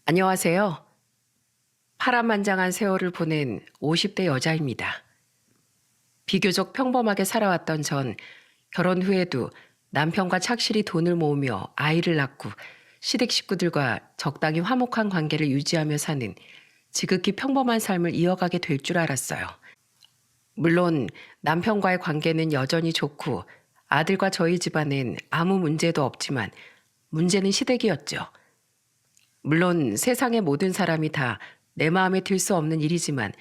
안녕하세요. 파란만장한 세월을 보낸 50대 여자입니다. 비교적 평범하게 살아왔던 전 결혼 후에도 남편과 착실히 돈을 모으며 아이를 낳고 시댁 식구들과 적당히 화목한 관계를 유지하며 사는 지극히 평범한 삶을 이어가게 될 줄 알았어요. 물론 남편과의 관계는 여전히 좋고 아들과 저희 집안엔 아무 문제도 없지만 문제는 시댁이었죠. 물론 세상의 모든 사람이 다 내 마음에 들 수 없는 일이지만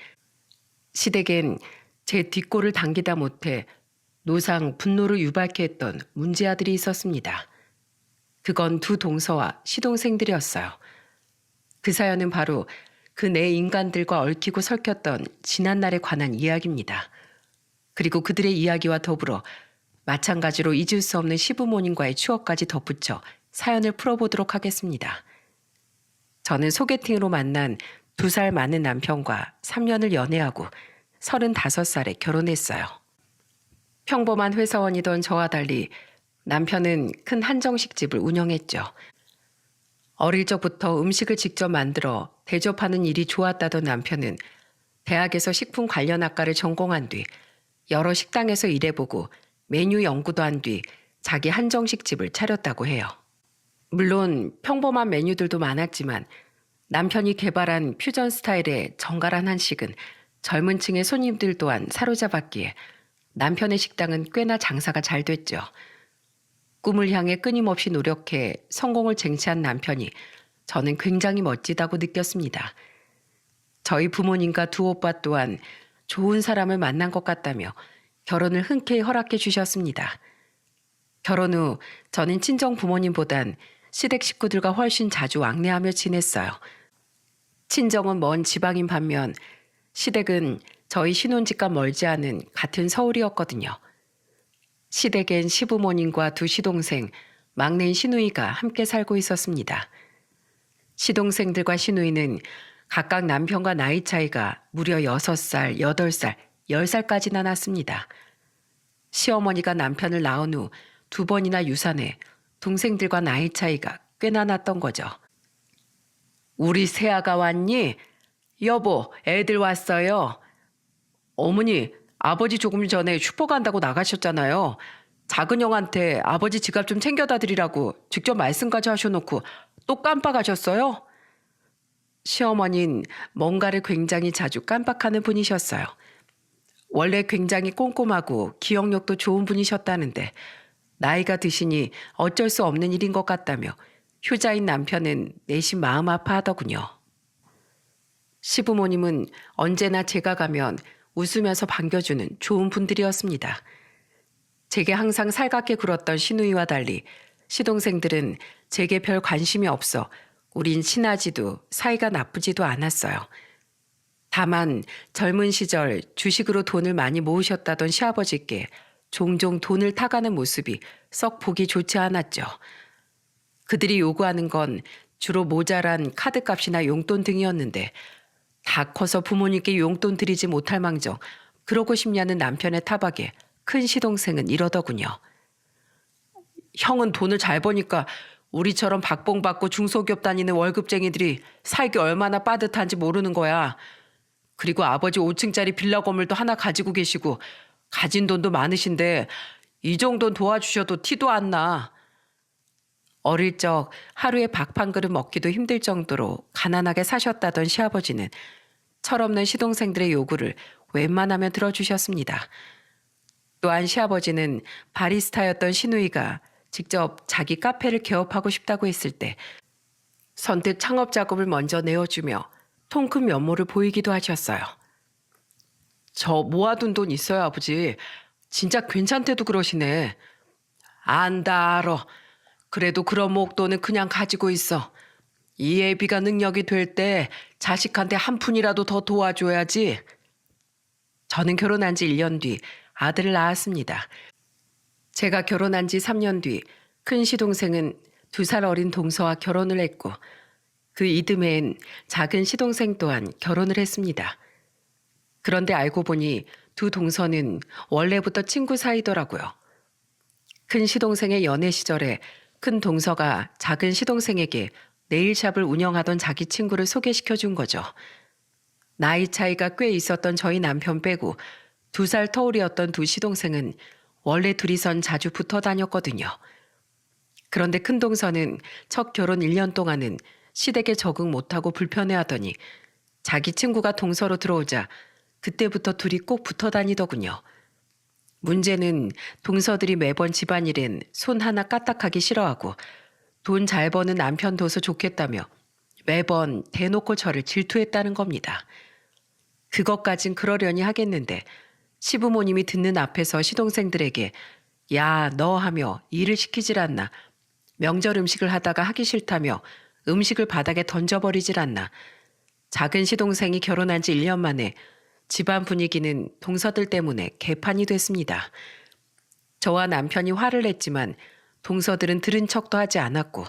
시댁엔 제 뒷골을 당기다 못해 노상 분노를 유발케 했던 문제아들이 있었습니다. 그건 두 동서와 시동생들이었어요. 그 사연은 바로 그 네 인간들과 얽히고 설켰던 지난날에 관한 이야기입니다. 그리고 그들의 이야기와 더불어 마찬가지로 잊을 수 없는 시부모님과의 추억까지 덧붙여 사연을 풀어보도록 하겠습니다. 저는 소개팅으로 만난 2살 많은 남편과 3년을 연애하고 35살에 결혼했어요. 평범한 회사원이던 저와 달리 남편은 큰 한정식집을 운영했죠. 어릴 적부터 음식을 직접 만들어 대접하는 일이 좋았다던 남편은 대학에서 식품 관련 학과를 전공한 뒤 여러 식당에서 일해보고 메뉴 연구도 한 뒤 자기 한정식집을 차렸다고 해요. 물론 평범한 메뉴들도 많았지만 남편이 개발한 퓨전 스타일의 정갈한 한식은 젊은 층의 손님들 또한 사로잡았기에 남편의 식당은 꽤나 장사가 잘 됐죠. 꿈을 향해 끊임없이 노력해 성공을 쟁취한 남편이 저는 굉장히 멋지다고 느꼈습니다. 저희 부모님과 두 오빠 또한 좋은 사람을 만난 것 같다며 결혼을 흔쾌히 허락해 주셨습니다. 결혼 후 저는 친정 부모님보단 시댁 식구들과 훨씬 자주 왕래하며 지냈어요. 친정은 먼 지방인 반면 시댁은 저희 신혼집과 멀지 않은 같은 서울이었거든요. 시댁엔 시부모님과 두 시동생, 막내인 시누이가 함께 살고 있었습니다. 시동생들과 시누이는 각각 남편과 나이 차이가 무려 6살, 8살, 10살까지나 났습니다. 시어머니가 남편을 낳은 후 2번이나 유산해 동생들과 나이 차이가 꽤나 났던 거죠. 우리 새아가 왔니? 여보, 애들 왔어요. 어머니, 아버지 조금 전에 슈퍼 간다고 나가셨잖아요. 작은 형한테 아버지 지갑 좀 챙겨다 드리라고 직접 말씀까지 하셔놓고 또 깜빡하셨어요? 시어머니는 뭔가를 굉장히 자주 깜빡하는 분이셨어요. 원래 굉장히 꼼꼼하고 기억력도 좋은 분이셨다는데 나이가 드시니 어쩔 수 없는 일인 것 같다며 효자인 남편은 내심 마음 아파하더군요. 시부모님은 언제나 제가 가면 웃으면서 반겨주는 좋은 분들이었습니다. 제게 항상 살갑게 굴었던 시누이와 달리 시동생들은 제게 별 관심이 없어 우린 친하지도 사이가 나쁘지도 않았어요. 다만 젊은 시절 주식으로 돈을 많이 모으셨다던 시아버지께 종종 돈을 타가는 모습이 썩 보기 좋지 않았죠. 그들이 요구하는 건 주로 모자란 카드값이나 용돈 등이었는데 다 커서 부모님께 용돈 드리지 못할 망정 그러고 싶냐는 남편의 타박에 큰 시동생은 이러더군요. 형은 돈을 잘 버니까 우리처럼 박봉받고 중소기업 다니는 월급쟁이들이 살기 얼마나 빠듯한지 모르는 거야. 그리고 아버지 5층짜리 빌라 건물도 하나 가지고 계시고 가진 돈도 많으신데 이 정도는 도와주셔도 티도 안 나. 어릴 적 하루에 밥 한 그릇 먹기도 힘들 정도로 가난하게 사셨다던 시아버지는 철없는 시동생들의 요구를 웬만하면 들어주셨습니다. 또한 시아버지는 바리스타였던 시누이가 직접 자기 카페를 개업하고 싶다고 했을 때 선뜻 창업 자금을 먼저 내어주며 통 큰 면모를 보이기도 하셨어요. 저 모아둔 돈 있어요, 아버지. 진짜 괜찮대도 그러시네. 안다 알아. 그래도 그런 목돈은 그냥 가지고 있어. 이 애비가 능력이 될 때 자식한테 한 푼이라도 더 도와줘야지. 저는 결혼한 지 1년 뒤 아들을 낳았습니다. 제가 결혼한 지 3년 뒤 큰 시동생은 2살 어린 동서와 결혼을 했고 그 이듬해엔 작은 시동생 또한 결혼을 했습니다. 그런데 알고 보니 두 동서는 원래부터 친구 사이더라고요. 큰 시동생의 연애 시절에 큰 동서가 작은 시동생에게 네일샵을 운영하던 자기 친구를 소개시켜 준 거죠. 나이 차이가 꽤 있었던 저희 남편 빼고 2살 터울이었던 두 시동생은 원래 둘이선 자주 붙어 다녔거든요. 그런데 큰 동서는 첫 결혼 1년 동안은 시댁에 적응 못하고 불편해하더니 자기 친구가 동서로 들어오자 그때부터 둘이 꼭 붙어 다니더군요. 문제는 동서들이 매번 집안일엔 손 하나 까딱하기 싫어하고 돈 잘 버는 남편 둬서 좋겠다며 매번 대놓고 저를 질투했다는 겁니다. 그것까진 그러려니 하겠는데 시부모님이 듣는 앞에서 시동생들에게 야, 너 하며 일을 시키질 않나. 명절 음식을 하다가 하기 싫다며 음식을 바닥에 던져버리질 않나. 작은 시동생이 결혼한 지 1년 만에 집안 분위기는 동서들 때문에 개판이 됐습니다. 저와 남편이 화를 냈지만 동서들은 들은 척도 하지 않았고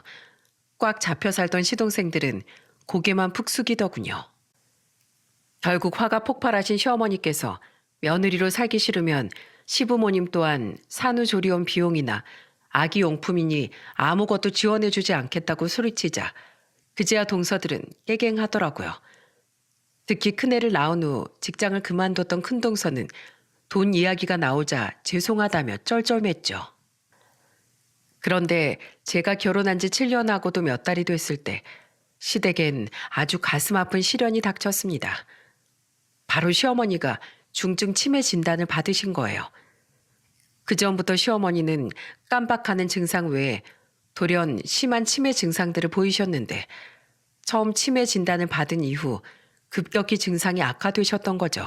꽉 잡혀 살던 시동생들은 고개만 푹 숙이더군요. 결국 화가 폭발하신 시어머니께서 며느리로 살기 싫으면 시부모님 또한 산후조리원 비용이나 아기 용품이니 아무것도 지원해주지 않겠다고 소리치자 그제야 동서들은 깨갱하더라고요. 특히 큰애를 낳은 후 직장을 그만뒀던 큰동서는 돈 이야기가 나오자 죄송하다며 쩔쩔맸죠. 그런데 제가 결혼한 지 7년하고도 몇 달이 됐을 때 시댁엔 아주 가슴 아픈 시련이 닥쳤습니다. 바로 시어머니가 중증 치매 진단을 받으신 거예요. 그전부터 시어머니는 깜박하는 증상 외에 돌연 심한 치매 증상들을 보이셨는데 처음 치매 진단을 받은 이후 급격히 증상이 악화되셨던 거죠.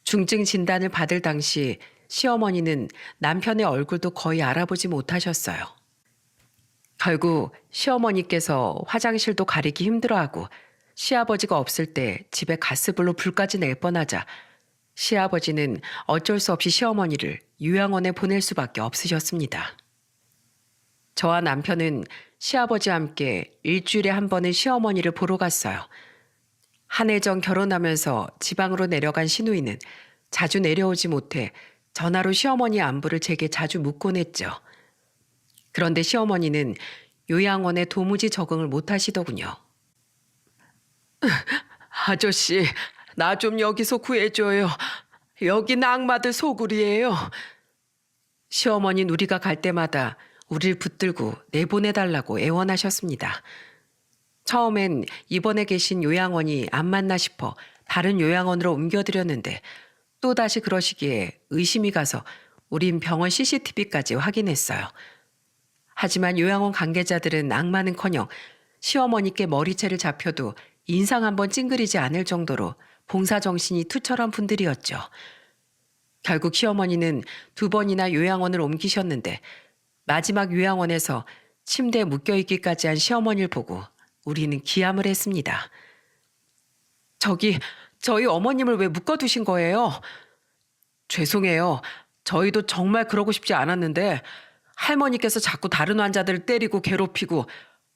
중증 진단을 받을 당시 시어머니는 남편의 얼굴도 거의 알아보지 못하셨어요. 결국 시어머니께서 화장실도 가리기 힘들어하고 시아버지가 없을 때 집에 가스불로 불까지 낼 뻔하자 시아버지는 어쩔 수 없이 시어머니를 요양원에 보낼 수밖에 없으셨습니다. 저와 남편은 시아버지와 함께 일주일에 한 번은 시어머니를 보러 갔어요. 한 해 전 결혼하면서 지방으로 내려간 시누이는 자주 내려오지 못해 전화로 시어머니 안부를 제게 자주 묻곤 했죠. 그런데 시어머니는 요양원에 도무지 적응을 못 하시더군요. 아저씨, 나 좀 여기서 구해줘요. 여긴 악마들 소굴이에요. 시어머니는 우리가 갈 때마다 우릴 붙들고 내보내달라고 애원하셨습니다. 처음엔 입원해 계신 요양원이 안 맞나 싶어 다른 요양원으로 옮겨드렸는데 또다시 그러시기에 의심이 가서 우린 병원 CCTV까지 확인했어요. 하지만 요양원 관계자들은 악마는커녕 시어머니께 머리채를 잡혀도 인상 한번 찡그리지 않을 정도로 봉사정신이 투철한 분들이었죠. 결국 시어머니는 2번이나 요양원을 옮기셨는데 마지막 요양원에서 침대에 묶여있기까지 한 시어머니를 보고 우리는 기함을 했습니다. 저희 어머님을 왜 묶어두신 거예요? 죄송해요. 저희도 정말 그러고 싶지 않았는데 할머니께서 자꾸 다른 환자들을 때리고 괴롭히고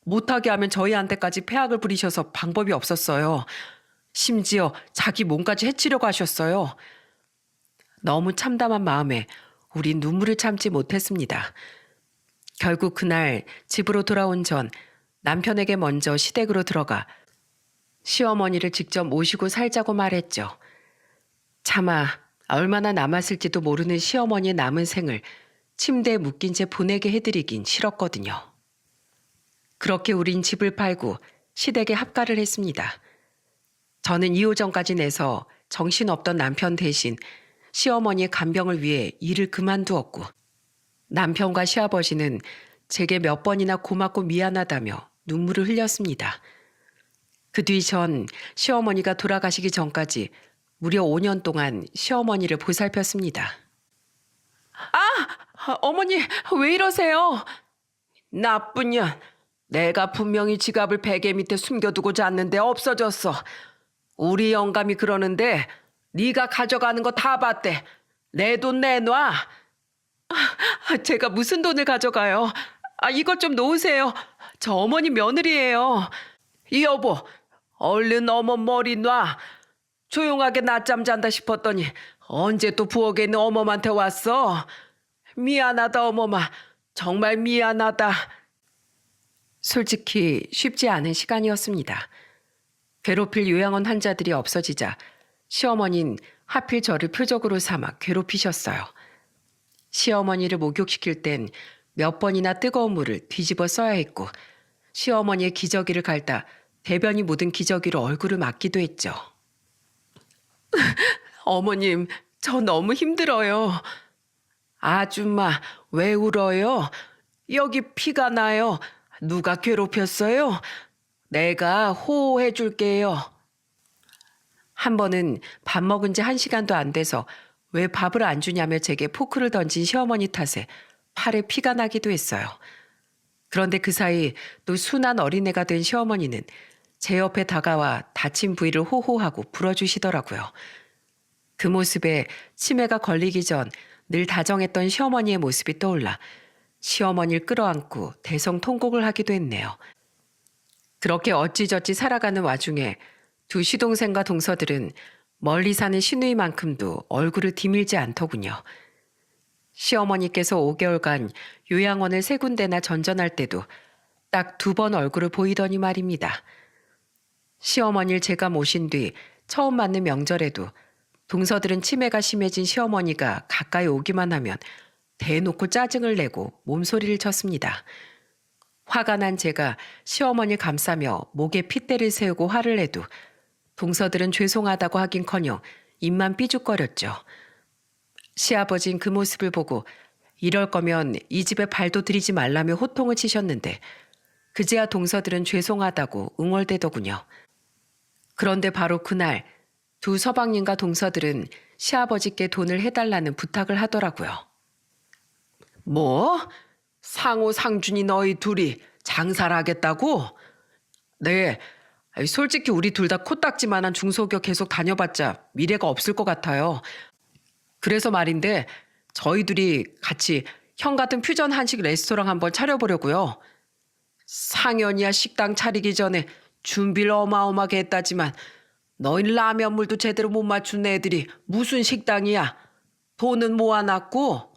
못하게 하면 저희한테까지 폐악을 부리셔서 방법이 없었어요. 심지어 자기 몸까지 해치려고 하셨어요. 너무 참담한 마음에 우린 눈물을 참지 못했습니다. 결국 그날 집으로 돌아온 전 남편에게 먼저 시댁으로 들어가 시어머니를 직접 모시고 살자고 말했죠. 차마 얼마나 남았을지도 모르는 시어머니의 남은 생을 침대에 묶인 채 보내게 해드리긴 싫었거든요. 그렇게 우린 집을 팔고 시댁에 합가를 했습니다. 저는 2호점까지 내서 정신없던 남편 대신 시어머니의 간병을 위해 일을 그만두었고 남편과 시아버지는 제게 몇 번이나 고맙고 미안하다며 눈물을 흘렸습니다. 그 뒤 전 시어머니가 돌아가시기 전까지 무려 5년 동안 시어머니를 보살폈습니다. 어머니 왜 이러세요? 나쁜 년. 내가 분명히 지갑을 베개 밑에 숨겨두고 잤는데 없어졌어. 우리 영감이 그러는데 네가 가져가는 거 다 봤대. 내 돈 내놔. 제가 무슨 돈을 가져가요? 이것 좀 놓으세요. 저 어머니 며느리예요. 여보, 얼른 어머 머리 놔. 조용하게 낮잠 잔다 싶었더니 언제 또 부엌에 있는 어머한테 왔어? 미안하다 어머마. 정말 미안하다. 솔직히 쉽지 않은 시간이었습니다. 괴롭힐 요양원 환자들이 없어지자 시어머니는 하필 저를 표적으로 삼아 괴롭히셨어요. 시어머니를 목욕시킬 땐 몇 번이나 뜨거운 물을 뒤집어 써야 했고 시어머니의 기저귀를 갈다 대변이 묻은 기저귀로 얼굴을 막기도 했죠. 어머님, 저 너무 힘들어요. 아줌마, 왜 울어요? 여기 피가 나요. 누가 괴롭혔어요? 내가 호호해 줄게요. 한 번은 밥 먹은 지 1시간도 안 돼서 왜 밥을 안 주냐며 제게 포크를 던진 시어머니 탓에 팔에 피가 나기도 했어요. 그런데 그 사이 또 순한 어린애가 된 시어머니는 제 옆에 다가와 다친 부위를 호호하고 불어주시더라고요. 그 모습에 치매가 걸리기 전 늘 다정했던 시어머니의 모습이 떠올라 시어머니를 끌어안고 대성통곡을 하기도 했네요. 그렇게 어찌저찌 살아가는 와중에 두 시동생과 동서들은 멀리 사는 시누이만큼도 얼굴을 디밀지 않더군요. 시어머니께서 5개월간 요양원을 3군데나 전전할 때도 딱 2번 얼굴을 보이더니 말입니다. 시어머니를 제가 모신 뒤 처음 맞는 명절에도 동서들은 치매가 심해진 시어머니가 가까이 오기만 하면 대놓고 짜증을 내고 몸소리를 쳤습니다. 화가 난 제가 시어머니를 감싸며 목에 핏대를 세우고 화를 내도 동서들은 죄송하다고 하긴커녕 입만 삐죽거렸죠. 시아버진 그 모습을 보고 이럴 거면 이 집에 발도 들이지 말라며 호통을 치셨는데 그제야 동서들은 죄송하다고 응얼대더군요. 그런데 바로 그날 두 서방님과 동서들은 시아버지께 돈을 해달라는 부탁을 하더라고요. 뭐? 상호 상준이 너희 둘이 장사를 하겠다고? 네, 솔직히 우리 둘 다 코딱지만한 중소기업 계속 다녀봤자 미래가 없을 것 같아요. 그래서 말인데 저희 둘이 같이 형 같은 퓨전 한식 레스토랑 한번 차려보려고요. 상현이야 식당 차리기 전에 준비를 어마어마하게 했다지만 너희 라면물도 제대로 못 맞춘 애들이 무슨 식당이야. 돈은 모아놨고.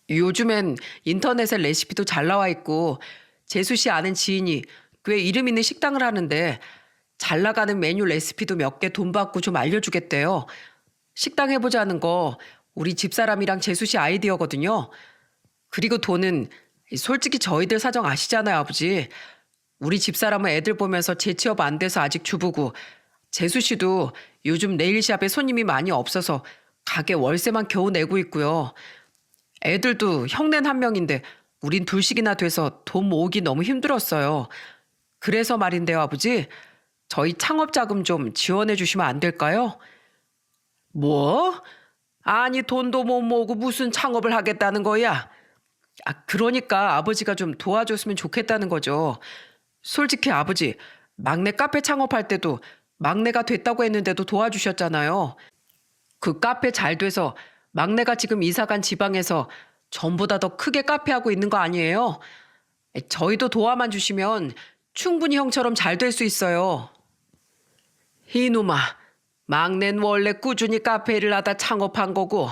요즘엔 인터넷에 레시피도 잘 나와 있고 재수 씨 아는 지인이 꽤 이름 있는 식당을 하는데 잘 나가는 메뉴 레시피도 몇 개 돈 받고 좀 알려주겠대요. 식당 해보자는 거 우리 집사람이랑 재수 씨 아이디어거든요. 그리고 돈은 솔직히 저희들 사정 아시잖아요, 아버지. 우리 집사람은 애들 보면서 재취업 안 돼서 아직 주부고 재수 씨도 요즘 네일샵에 손님이 많이 없어서 가게 월세만 겨우 내고 있고요. 애들도 형넨 한 명인데 우린 둘씩이나 돼서 돈 모으기 너무 힘들었어요. 그래서 말인데요, 아버지. 저희 창업 자금 좀 지원해 주시면 안 될까요? 뭐? 아니 돈도 못 모으고 무슨 창업을 하겠다는 거야? 그러니까 아버지가 좀 도와줬으면 좋겠다는 거죠. 솔직히 아버지, 막내 카페 창업할 때도 막내가 됐다고 했는데도 도와주셨잖아요. 그 카페 잘 돼서 막내가 지금 이사간 지방에서 전보다 더 크게 카페 하고 있는 거 아니에요? 저희도 도와만 주시면 충분히 형처럼 잘 될 수 있어요. 이놈아, 막내는 원래 꾸준히 카페를 하다 창업한 거고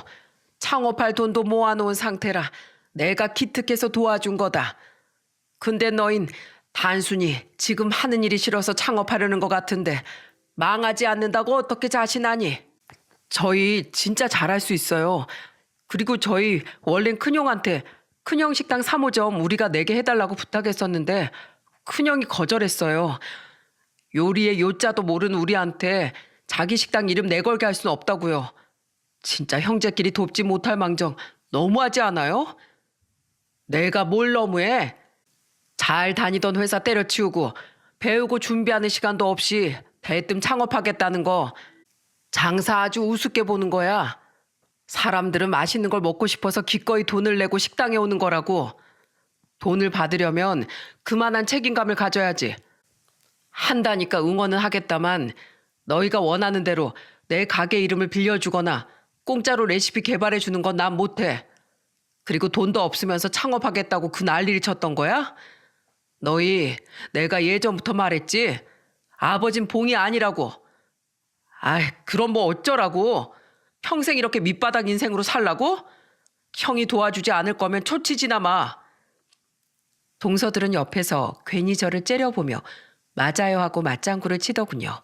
창업할 돈도 모아놓은 상태라 내가 기특해서 도와준 거다. 근데 너흰 단순히 지금 하는 일이 싫어서 창업하려는 것 같은데 망하지 않는다고 어떻게 자신하니? 저희 진짜 잘할 수 있어요. 그리고 저희 원래는 큰형한테 큰형 식당 3호점 우리가 내게 해달라고 부탁했었는데 큰형이 거절했어요. 요리의 요자도 모르는 우리한테 자기 식당 이름 내걸게 할 수는 없다고요. 진짜 형제끼리 돕지 못할 망정 너무하지 않아요? 내가 뭘 너무해? 잘 다니던 회사 때려치우고 배우고 준비하는 시간도 없이 대뜸 창업하겠다는 거 장사 아주 우습게 보는 거야. 사람들은 맛있는 걸 먹고 싶어서 기꺼이 돈을 내고 식당에 오는 거라고. 돈을 받으려면 그만한 책임감을 가져야지. 한다니까 응원은 하겠다만 너희가 원하는 대로 내 가게 이름을 빌려주거나 공짜로 레시피 개발해 주는 건 난 못해. 그리고 돈도 없으면서 창업하겠다고 그 난리를 쳤던 거야? 너희 내가 예전부터 말했지? 아버진 봉이 아니라고. 그럼 뭐 어쩌라고? 평생 이렇게 밑바닥 인생으로 살라고? 형이 도와주지 않을 거면 초치지나 마. 동서들은 옆에서 괜히 저를 째려보며 맞아요 하고 맞장구를 치더군요.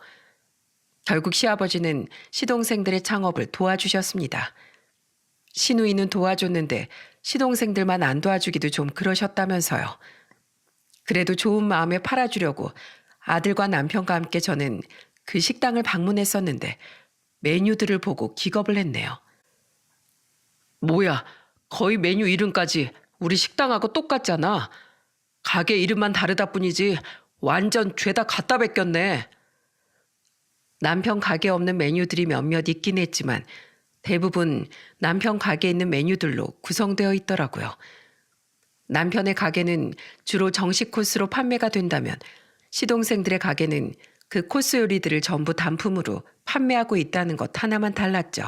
결국 시아버지는 시동생들의 창업을 도와주셨습니다. 시누이는 도와줬는데 시동생들만 안 도와주기도 좀 그러셨다면서요. 그래도 좋은 마음에 팔아주려고 아들과 남편과 함께 저는 그 식당을 방문했었는데 메뉴들을 보고 기겁을 했네요. 뭐야, 거의 메뉴 이름까지 우리 식당하고 똑같잖아. 가게 이름만 다르다 뿐이지 완전 죄다 갖다 베꼈네. 남편 가게에 없는 메뉴들이 몇몇 있긴 했지만 대부분 남편 가게에 있는 메뉴들로 구성되어 있더라고요. 남편의 가게는 주로 정식 코스로 판매가 된다면 시동생들의 가게는 그 코스 요리들을 전부 단품으로 판매하고 있다는 것 하나만 달랐죠.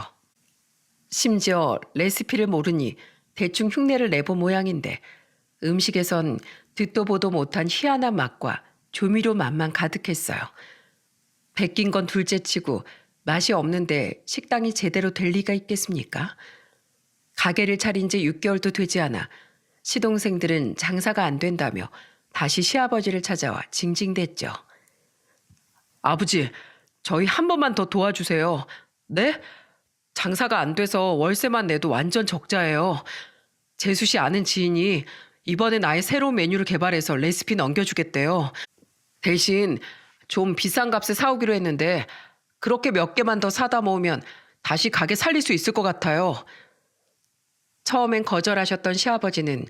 심지어 레시피를 모르니 대충 흉내를 내본 모양인데 음식에선 듣도 보도 못한 희한한 맛과 조미료 맛만 가득했어요. 베낀 건 둘째치고 맛이 없는데 식당이 제대로 될 리가 있겠습니까? 가게를 차린 지 6개월도 되지 않아 시동생들은 장사가 안 된다며 다시 시아버지를 찾아와 징징댔죠. 아버지, 저희 한 번만 더 도와주세요. 네? 장사가 안 돼서 월세만 내도 완전 적자예요. 재수 씨 아는 지인이 이번엔 아예 새로운 메뉴를 개발해서 레시피 넘겨주겠대요. 대신 좀 비싼 값에 사오기로 했는데 그렇게 몇 개만 더 사다 모으면 다시 가게 살릴 수 있을 것 같아요. 처음엔 거절하셨던 시아버지는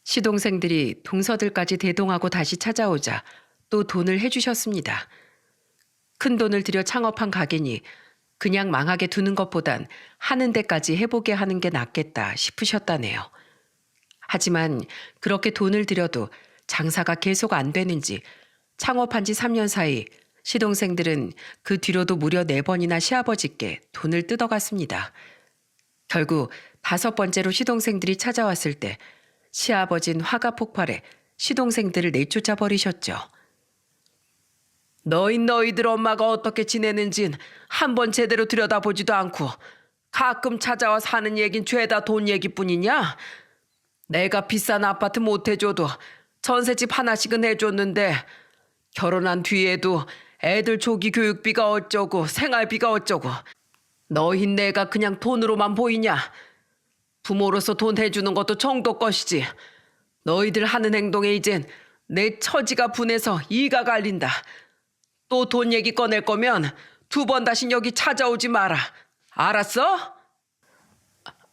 시동생들이 동서들까지 대동하고 다시 찾아오자 또 돈을 해주셨습니다. 큰 돈을 들여 창업한 가게니 그냥 망하게 두는 것보단 하는 데까지 해보게 하는 게 낫겠다 싶으셨다네요. 하지만 그렇게 돈을 들여도 장사가 계속 안 되는지 창업한 지 3년 사이 시동생들은 그 뒤로도 무려 4번이나 시아버지께 돈을 뜯어갔습니다. 결국 5번째로 시동생들이 찾아왔을 때 시아버진 화가 폭발해 시동생들을 내쫓아 버리셨죠. 너희들 엄마가 어떻게 지내는진 한번 제대로 들여다보지도 않고 가끔 찾아와 사는 얘긴 죄다 돈 얘기뿐이냐? 내가 비싼 아파트 못 해줘도 전셋집 하나씩은 해줬는데 결혼한 뒤에도 애들 조기 교육비가 어쩌고 생활비가 어쩌고 너흰 내가 그냥 돈으로만 보이냐? 부모로서 돈 해주는 것도 정도 것이지. 너희들 하는 행동에 이젠 내 처지가 분해서 이가 갈린다. 또 돈 얘기 꺼낼 거면 2번 다신 여기 찾아오지 마라. 알았어?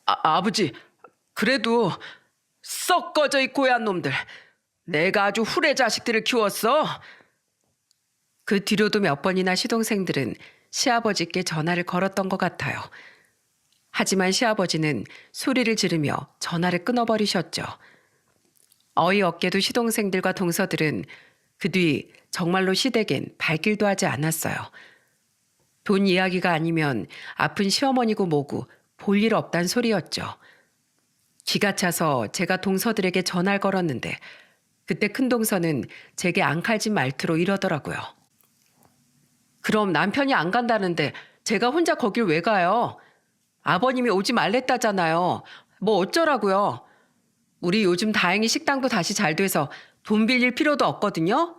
아버지, 그래도 썩 꺼져 이 고얀 놈들. 내가 아주 후레 자식들을 키웠어. 그 뒤로도 몇 번이나 시동생들은 시아버지께 전화를 걸었던 것 같아요. 하지만 시아버지는 소리를 지르며 전화를 끊어버리셨죠. 어이없게도 시동생들과 동서들은 그 뒤 정말로 시댁엔 발길도 하지 않았어요. 돈 이야기가 아니면 아픈 시어머니고 뭐고 볼 일 없단 소리였죠. 기가 차서 제가 동서들에게 전화를 걸었는데 그때 큰동서는 제게 앙칼진 말투로 이러더라고요. 그럼 남편이 안 간다는데 제가 혼자 거길 왜 가요? 아버님이 오지 말랬다잖아요. 뭐 어쩌라고요? 우리 요즘 다행히 식당도 다시 잘 돼서 돈 빌릴 필요도 없거든요.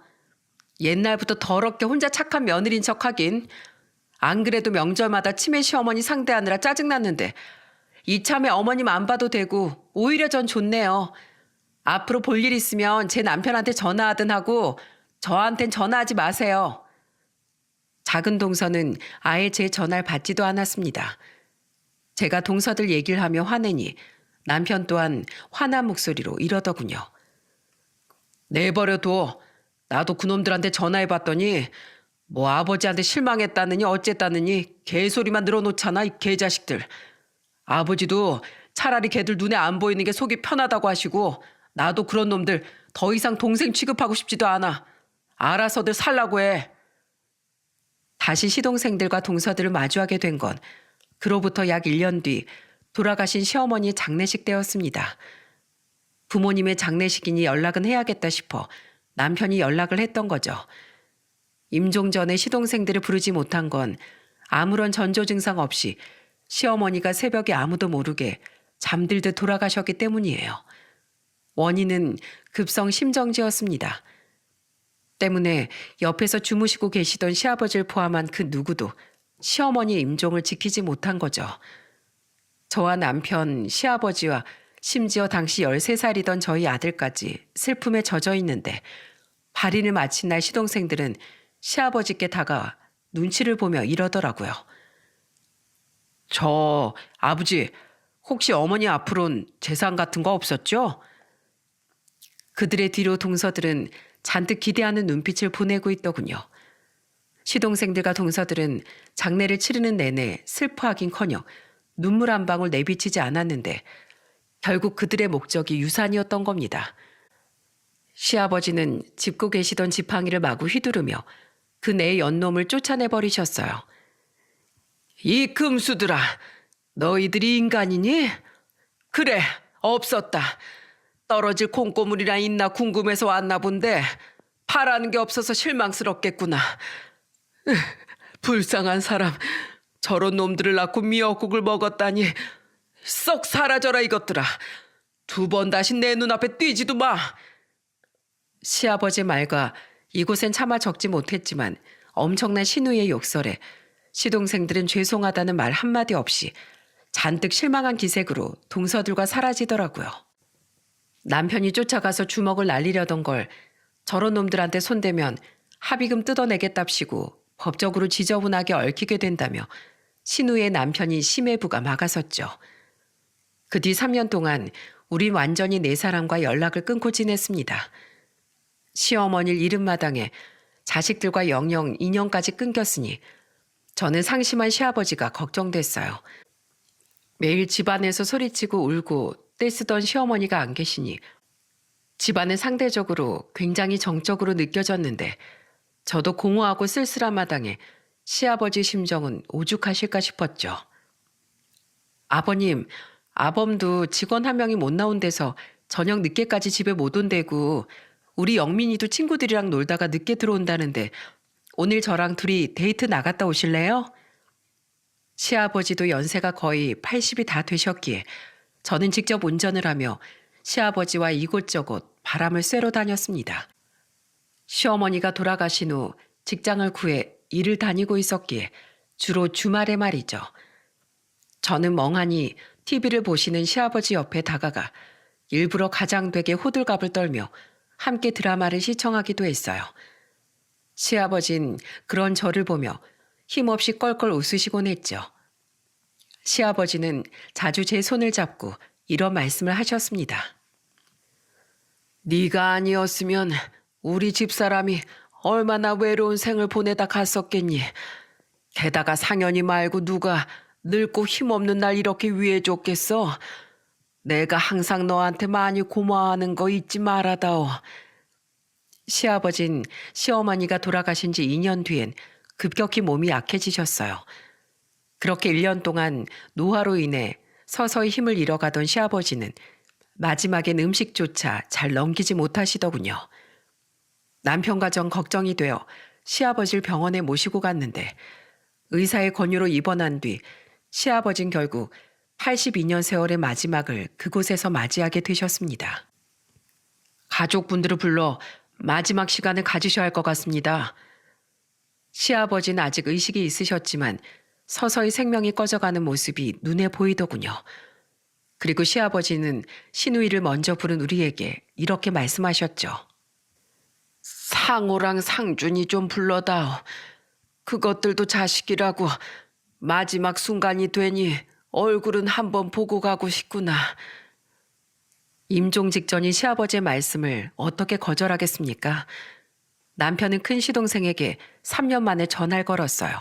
옛날부터 더럽게 혼자 착한 며느리인 척하긴. 안 그래도 명절마다 치매 시어머니 상대하느라 짜증났는데 이참에 어머님 안 봐도 되고 오히려 전 좋네요. 앞으로 볼 일 있으면 제 남편한테 전화하든 하고 저한텐 전화하지 마세요. 작은 동서는 아예 제 전화를 받지도 않았습니다. 제가 동서들 얘기를 하며 화내니 남편 또한 화난 목소리로 이러더군요. 내버려둬. 나도 그놈들한테 전화해봤더니 뭐 아버지한테 실망했다느니 어쨌다느니 개소리만 늘어놓잖아 이 개자식들. 아버지도 차라리 걔들 눈에 안 보이는 게 속이 편하다고 하시고 나도 그런 놈들 더 이상 동생 취급하고 싶지도 않아. 알아서들 살라고 해. 다시 시동생들과 동서들을 마주하게 된 건 그로부터 약 1년 뒤 돌아가신 시어머니의 장례식 때였습니다. 부모님의 장례식이니 연락은 해야겠다 싶어 남편이 연락을 했던 거죠. 임종 전에 시동생들을 부르지 못한 건 아무런 전조 증상 없이 시어머니가 새벽에 아무도 모르게 잠들듯 돌아가셨기 때문이에요. 원인은 급성 심정지였습니다. 때문에 옆에서 주무시고 계시던 시아버지를 포함한 그 누구도 시어머니의 임종을 지키지 못한 거죠. 저와 남편, 시아버지와 심지어 당시 13살이던 저희 아들까지 슬픔에 젖어 있는데 발인을 마친 날 시동생들은 시아버지께 다가와 눈치를 보며 이러더라고요. 저 아버지, 혹시 어머니 앞으로는 재산 같은 거 없었죠? 그들의 뒤로 동서들은 잔뜩 기대하는 눈빛을 보내고 있더군요. 시동생들과 동서들은 장례를 치르는 내내 슬퍼하긴커녕 눈물 한 방울 내비치지 않았는데 결국 그들의 목적이 유산이었던 겁니다. 시아버지는 짚고 계시던 지팡이를 마구 휘두르며 그 네 연놈을 쫓아내버리셨어요. 이 금수들아, 너희들이 인간이니? 그래, 없었다. 떨어질 콩고물이나 있나 궁금해서 왔나 본데 바라는 게 없어서 실망스럽겠구나. 불쌍한 사람, 저런 놈들을 낳고 미역국을 먹었다니. 썩 사라져라 이것들아. 2번 다시 내 눈앞에 뛰지도 마. 시아버지 말과 이곳엔 차마 적지 못했지만 엄청난 신우의 욕설에 시동생들은 죄송하다는 말 한마디 없이 잔뜩 실망한 기색으로 동서들과 사라지더라고요. 남편이 쫓아가서 주먹을 날리려던 걸 저런 놈들한테 손대면 합의금 뜯어내겠답시고 법적으로 지저분하게 얽히게 된다며 신우의 남편이 심해부가 막아섰죠. 그 뒤 3년 동안 우린 완전히 네 사람과 연락을 끊고 지냈습니다. 시어머니를 잃은 마당에 자식들과 영영 인연까지 끊겼으니 저는 상심한 시아버지가 걱정됐어요. 매일 집안에서 소리치고 울고 떼쓰던 시어머니가 안 계시니 집안은 상대적으로 굉장히 정적으로 느껴졌는데 저도 공허하고 쓸쓸한 마당에 시아버지 심정은 오죽하실까 싶었죠. 아버님, 아범도 직원 한 명이 못 나온 데서 저녁 늦게까지 집에 못 온대고 우리 영민이도 친구들이랑 놀다가 늦게 들어온다는데 오늘 저랑 둘이 데이트 나갔다 오실래요? 시아버지도 연세가 거의 80이 다 되셨기에 저는 직접 운전을 하며 시아버지와 이곳저곳 바람을 쐬러 다녔습니다. 시어머니가 돌아가신 후 직장을 구해 일을 다니고 있었기에 주로 주말에 말이죠. 저는 멍하니 TV를 보시는 시아버지 옆에 다가가 일부러 가장되게 호들갑을 떨며 함께 드라마를 시청하기도 했어요. 시아버진 그런 저를 보며 힘없이 껄껄 웃으시곤 했죠. 시아버지는 자주 제 손을 잡고 이런 말씀을 하셨습니다. 네가 아니었으면 우리 집사람이 얼마나 외로운 생을 보내다 갔었겠니. 게다가 상현이 말고 누가 늙고 힘없는 날 이렇게 위해줬겠어. 내가 항상 너한테 많이 고마워하는 거 잊지 말아다오. 시아버진 시어머니가 돌아가신 지 2년 뒤엔 급격히 몸이 약해지셨어요. 그렇게 1년 동안 노화로 인해 서서히 힘을 잃어가던 시아버지는 마지막엔 음식조차 잘 넘기지 못하시더군요. 남편 가정 걱정이 되어 시아버지를 병원에 모시고 갔는데 의사의 권유로 입원한 뒤 시아버진 결국 82년 세월의 마지막을 그곳에서 맞이하게 되셨습니다. 가족분들을 불러 마지막 시간을 가지셔야 할 것 같습니다. 시아버지는 아직 의식이 있으셨지만 서서히 생명이 꺼져가는 모습이 눈에 보이더군요. 그리고 시아버지는 시누이를 먼저 부른 우리에게 이렇게 말씀하셨죠. 상호랑 상준이 좀 불러다오. 그것들도 자식이라고 마지막 순간이 되니 얼굴은 한번 보고 가고 싶구나. 임종 직전인 시아버지의 말씀을 어떻게 거절하겠습니까? 남편은 큰 시동생에게 3년 만에 전화를 걸었어요.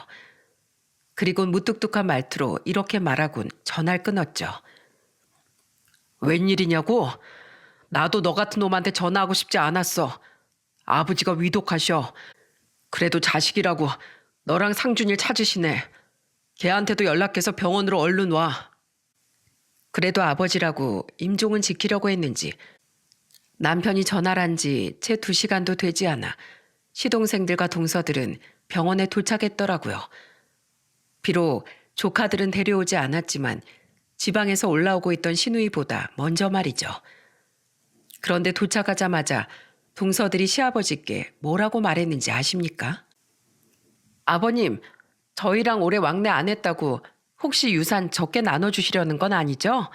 그리고 무뚝뚝한 말투로 이렇게 말하곤 전화를 끊었죠. 웬일이냐고? 나도 너 같은 놈한테 전화하고 싶지 않았어. 아버지가 위독하셔. 그래도 자식이라고 너랑 상준이를 찾으시네. 걔한테도 연락해서 병원으로 얼른 와. 그래도 아버지라고 임종은 지키려고 했는지 남편이 전화를 한 지 채 2시간도 되지 않아 시동생들과 동서들은 병원에 도착했더라고요. 비록 조카들은 데려오지 않았지만 지방에서 올라오고 있던 시누이보다 먼저 말이죠. 그런데 도착하자마자 동서들이 시아버지께 뭐라고 말했는지 아십니까? 아버님, 저희랑 올해 왕래 안 했다고 혹시 유산 적게 나눠주시려는 건 아니죠?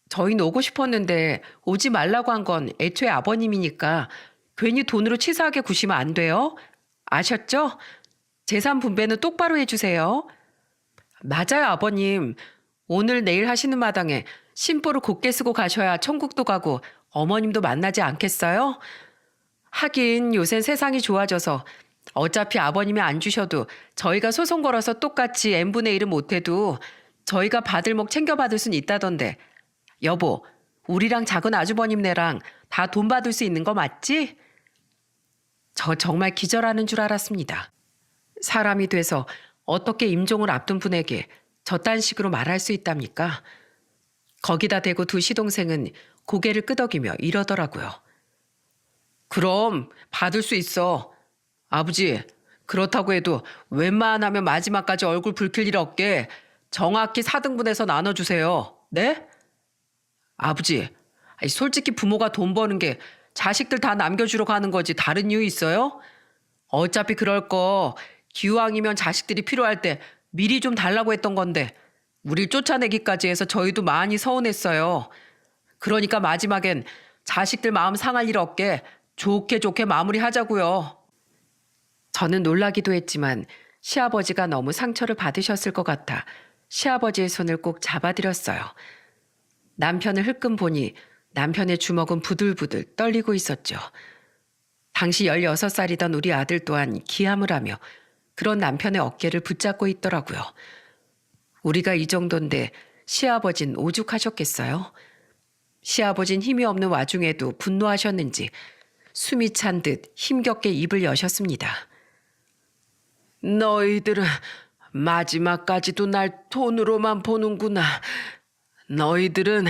저희는 오고 싶었는데 오지 말라고 한 건 애초에 아버님이니까 괜히 돈으로 치사하게 구시면 안 돼요. 아셨죠? 재산 분배는 똑바로 해주세요. 맞아요, 아버님. 오늘 내일 하시는 마당에 심보를 곱게 쓰고 가셔야 천국도 가고 어머님도 만나지 않겠어요? 하긴 요새 세상이 좋아져서 어차피 아버님이 안 주셔도 저희가 소송 걸어서 똑같이 n분의 1은 못해도 저희가 받을 목 챙겨받을 순 있다던데. 여보, 우리랑 작은 아주버님네랑 다 돈 받을 수 있는 거 맞지? 저 정말 기절하는 줄 알았습니다. 사람이 돼서 어떻게 임종을 앞둔 분에게 저딴 식으로 말할 수 있답니까? 거기다 대고 두 시동생은 고개를 끄덕이며 이러더라고요. 그럼 받을 수 있어. 아버지, 그렇다고 해도 웬만하면 마지막까지 얼굴 붉힐 일 없게 정확히 4등분해서 나눠주세요. 네? 아버지, 솔직히 부모가 돈 버는 게 자식들 다 남겨주러 가는 거지 다른 이유 있어요? 어차피 그럴 거 기왕이면 자식들이 필요할 때 미리 좀 달라고 했던 건데 우릴 쫓아내기까지 해서 저희도 많이 서운했어요. 그러니까 마지막엔 자식들 마음 상할 일 없게 좋게 좋게 마무리하자고요. 저는 놀라기도 했지만 시아버지가 너무 상처를 받으셨을 것 같아 시아버지의 손을 꼭 잡아드렸어요. 남편을 흘끔 보니 남편의 주먹은 부들부들 떨리고 있었죠. 당시 16살이던 우리 아들 또한 기함을 하며 그런 남편의 어깨를 붙잡고 있더라고요. 우리가 이 정도인데 시아버진 오죽하셨겠어요? 시아버진 힘이 없는 와중에도 분노하셨는지 숨이 찬 듯 힘겹게 입을 여셨습니다. 너희들은 마지막까지도 날 돈으로만 보는구나. 너희들은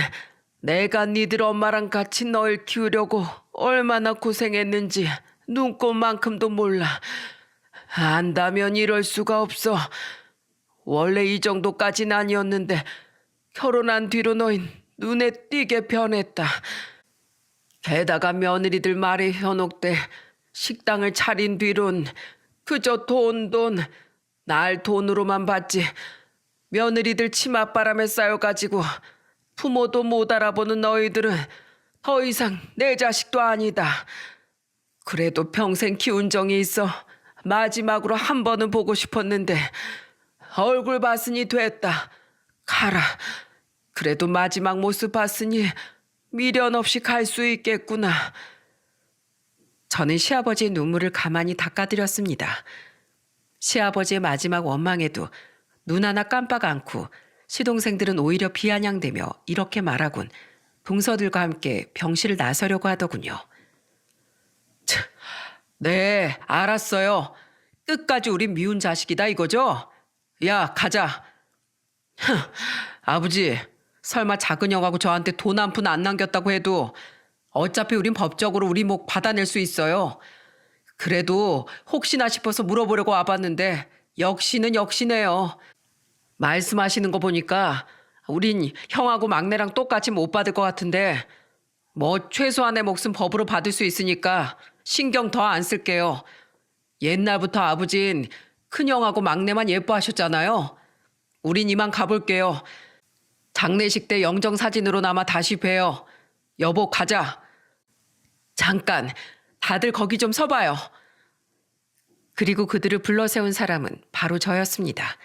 내가 니들 엄마랑 같이 널 키우려고 얼마나 고생했는지 눈꼽만큼도 몰라. 안다면 이럴 수가 없어. 원래 이 정도까진 아니었는데 결혼한 뒤로 너흰 눈에 띄게 변했다. 게다가 며느리들 말에 현혹돼 식당을 차린 뒤론 그저 돈, 날 돈으로만 봤지. 며느리들 치맛바람에 쌓여가지고 부모도 못 알아보는 너희들은 더 이상 내 자식도 아니다. 그래도 평생 키운 정이 있어 마지막으로 한 번은 보고 싶었는데 얼굴 봤으니 됐다. 가라. 그래도 마지막 모습 봤으니 미련 없이 갈 수 있겠구나. 저는 시아버지의 눈물을 가만히 닦아드렸습니다. 시아버지의 마지막 원망에도 눈 하나 깜빡 않고 시동생들은 오히려 비아냥대며 이렇게 말하곤 동서들과 함께 병실을 나서려고 하더군요. 네, 알았어요. 끝까지 우린 미운 자식이다 이거죠? 야, 가자. 아버지, 설마 작은 형하고 저한테 돈 한 푼 안 남겼다고 해도 어차피 우린 법적으로 우리 목 받아낼 수 있어요. 그래도 혹시나 싶어서 물어보려고 와봤는데 역시는 역시네요. 말씀하시는 거 보니까 우린 형하고 막내랑 똑같이 못 받을 것 같은데 뭐 최소한의 몫은 법으로 받을 수 있으니까 신경 더 안 쓸게요. 옛날부터 아버진 큰형하고 막내만 예뻐하셨잖아요. 우린 이만 가볼게요. 장례식 때 영정사진으로나마 다시 봬요. 여보 가자. 잠깐 다들 거기 좀 서봐요. 그리고 그들을 불러세운 사람은 바로 저였습니다.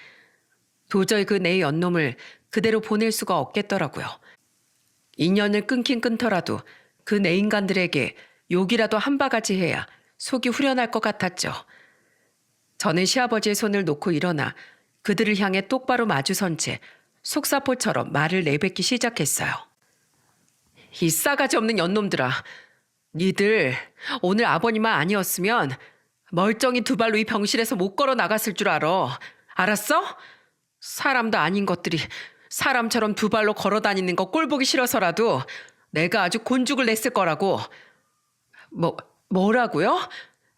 도저히 그 내 연놈을 그대로 보낼 수가 없겠더라고요. 인연을 끊긴 끊더라도 그 내 인간들에게 욕이라도 한 바가지 해야 속이 후련할 것 같았죠. 저는 시아버지의 손을 놓고 일어나 그들을 향해 똑바로 마주선 채 속사포처럼 말을 내뱉기 시작했어요. 이 싸가지 없는 연놈들아. 니들 오늘 아버님만 아니었으면 멀쩡히 두 발로 이 병실에서 못 걸어 나갔을 줄 알아. 알았어? 사람도 아닌 것들이 사람처럼 두 발로 걸어 다니는 거 꼴보기 싫어서라도 내가 아주 곤죽을 냈을 거라고. 뭐라고요?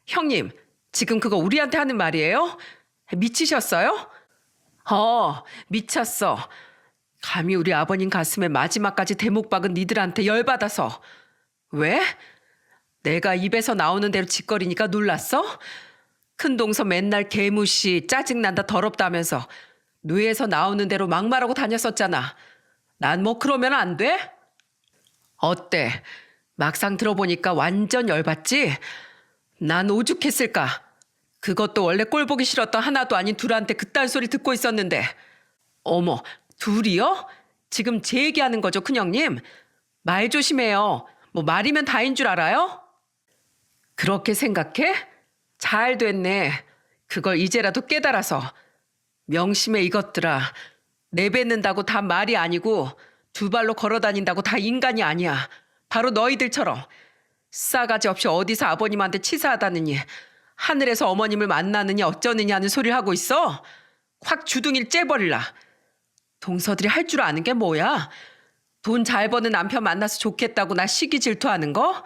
형님, 지금 그거 우리한테 하는 말이에요? 미치셨어요? 미쳤어. 감히 우리 아버님 가슴에 마지막까지 대목 박은 니들한테 열받아서. 왜? 내가 입에서 나오는 대로 짓거리니까 놀랐어? 큰동서 맨날 개무시 짜증난다 더럽다 하면서 뇌에서 나오는 대로 막말하고 다녔었잖아. 난 뭐 그러면 안 돼? 어때? 막상 들어보니까 완전 열받지? 난 오죽했을까? 그것도 원래 꼴 보기 싫었던 하나도 아닌 둘한테 그딴 소리 듣고 있었는데. 어머, 둘이요? 지금 제 얘기하는 거죠, 큰형님? 말 조심해요. 뭐 말이면 다인 줄 알아요? 그렇게 생각해? 잘 됐네. 그걸 이제라도 깨달아서. 명심해 이것들아. 내뱉는다고 다 말이 아니고 두 발로 걸어 다닌다고 다 인간이 아니야. 바로 너희들처럼. 싸가지 없이 어디서 아버님한테 치사하다느니 하늘에서 어머님을 만나느니 어쩌느냐 하는 소리를 하고 있어. 확 주둥이를 째버릴라. 동서들이 할 줄 아는 게 뭐야? 돈 잘 버는 남편 만나서 좋겠다고 나 시기 질투하는 거?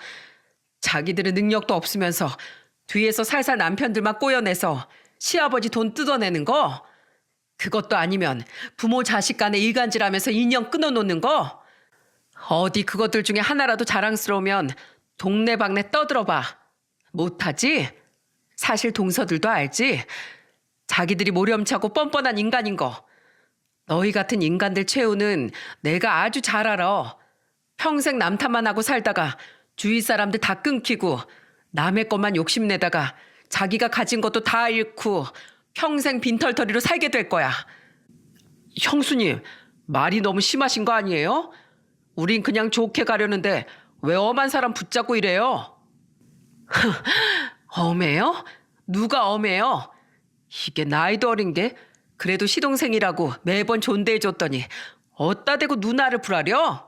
자기들은 능력도 없으면서 뒤에서 살살 남편들만 꼬여내서 시아버지 돈 뜯어내는 거? 그것도 아니면 부모 자식 간에 일간질하면서 인연 끊어놓는 거? 어디 그것들 중에 하나라도 자랑스러우면 동네방네 떠들어봐. 못하지? 사실 동서들도 알지? 자기들이 모렴차고 뻔뻔한 인간인 거. 너희 같은 인간들 최후는 내가 아주 잘 알아. 평생 남 탓만 하고 살다가 주위 사람들 다 끊기고 남의 것만 욕심내다가 자기가 가진 것도 다 잃고 평생 빈털터리로 살게 될 거야. 형수님, 말이 너무 심하신 거 아니에요? 우린 그냥 좋게 가려는데 왜 엄한 사람 붙잡고 이래요? 엄해요? 누가 엄해요? 이게 나이도 어린 게 그래도 시동생이라고 매번 존대해줬더니 어따 대고 누나를 부라려?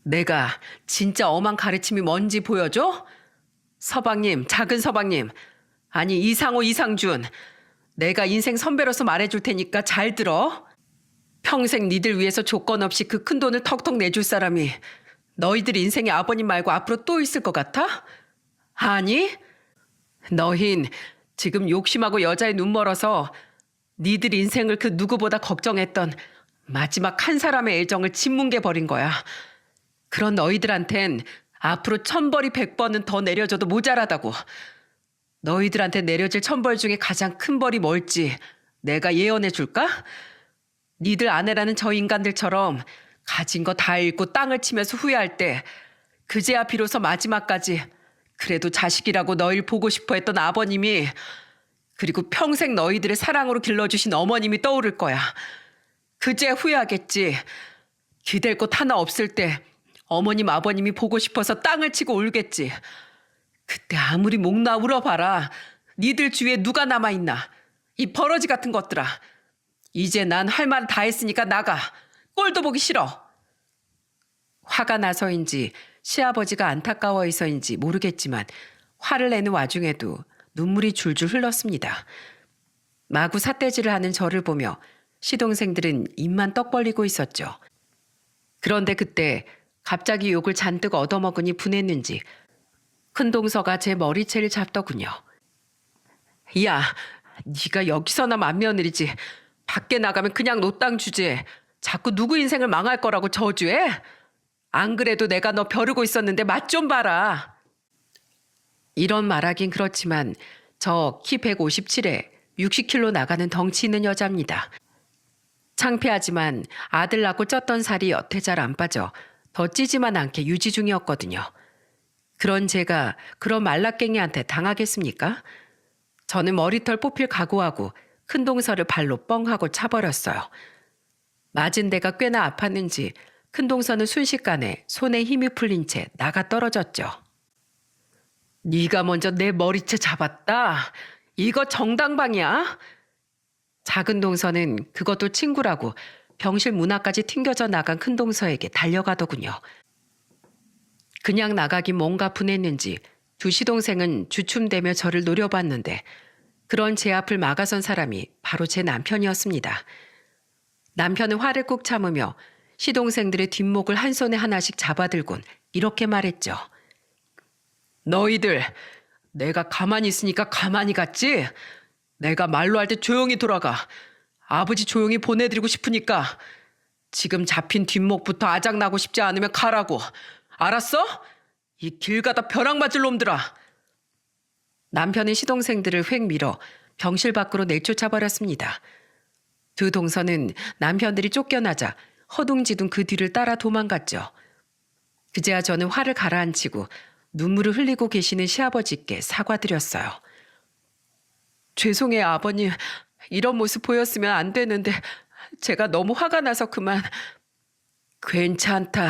내가 진짜 엄한 가르침이 뭔지 보여줘? 서방님, 작은 서방님, 아니 이상호, 이상준, 내가 인생 선배로서 말해줄 테니까 잘 들어. 평생 니들 위해서 조건 없이 그 큰 돈을 턱턱 내줄 사람이 너희들 인생에 아버님 말고 앞으로 또 있을 것 같아? 아니? 너흰 지금 욕심하고 여자에 눈 멀어서 니들 인생을 그 누구보다 걱정했던 마지막 한 사람의 애정을 짓뭉개 버린 거야. 그런 너희들한텐 앞으로 1000벌이 100번은 더 내려줘도 모자라다고. 너희들한테 내려질 1000벌 중에 가장 큰 벌이 뭘지 내가 예언해 줄까? 니들 아내라는 저 인간들처럼 가진 거 다 잃고 땅을 치면서 후회할 때 그제야 비로소 마지막까지 그래도 자식이라고 너희를 보고 싶어 했던 아버님이 그리고 평생 너희들의 사랑으로 길러주신 어머님이 떠오를 거야. 그제야 후회하겠지. 기댈 곳 하나 없을 때 어머님 아버님이 보고 싶어서 땅을 치고 울겠지. 그때 아무리 목나 울어봐라. 니들 주위에 누가 남아있나. 이 버러지 같은 것들아. 이제 난 할 말 다 했으니까 나가. 꼴도 보기 싫어. 화가 나서인지 시아버지가 안타까워해서인지 모르겠지만 화를 내는 와중에도 눈물이 줄줄 흘렀습니다. 마구 삿대질을 하는 저를 보며 시동생들은 입만 떡 벌리고 있었죠. 그런데 그때 갑자기 욕을 잔뜩 얻어먹으니 분했는지 큰동서가 제 머리채를 잡더군요. 야, 네가 여기서나 맏며느리지. 밖에 나가면 그냥 노땅 주제. 자꾸 누구 인생을 망할 거라고 저주해? 안 그래도 내가 너 벼르고 있었는데 맛 좀 봐라. 이런 말하긴 그렇지만 저 키 157에 60kg 나가는 덩치 있는 여자입니다. 창피하지만 아들 낳고 쪘던 살이 여태 잘 안 빠져 더 찌지만 않게 유지 중이었거든요. 그런 제가 그런 말라깽이한테 당하겠습니까? 저는 머리털 뽑힐 각오하고 큰 동서를 발로 뻥 하고 차버렸어요. 맞은 데가 꽤나 아팠는지 큰 동서는 순식간에 손에 힘이 풀린 채 나가 떨어졌죠. 네가 먼저 내 머리채 잡았다. 이거 정당방이야. 작은 동서는 그것도 친구라고 병실 문 앞까지 튕겨져 나간 큰 동서에게 달려가더군요. 그냥 나가긴 뭔가 분했는지 두 시동생은 주춤대며 저를 노려봤는데 그런 제 앞을 막아선 사람이 바로 제 남편이었습니다. 남편은 화를 꾹 참으며 시동생들의 뒷목을 한 손에 하나씩 잡아들곤 이렇게 말했죠. 너희들, 내가 가만히 있으니까 가만히 갔지? 내가 말로 할 때 조용히 돌아가. 아버지 조용히 보내드리고 싶으니까 지금 잡힌 뒷목부터 아작나고 싶지 않으면 가라고. 알았어? 이 길 가다 벼락 맞을 놈들아. 남편은 시동생들을 휙 밀어 병실 밖으로 내쫓아 버렸습니다. 두 동서는 남편들이 쫓겨나자 허둥지둥 그 뒤를 따라 도망갔죠. 그제야 저는 화를 가라앉히고 눈물을 흘리고 계시는 시아버지께 사과드렸어요. 죄송해요, 아버님. 이런 모습 보였으면 안 되는데 제가 너무 화가 나서 그만. 괜찮다.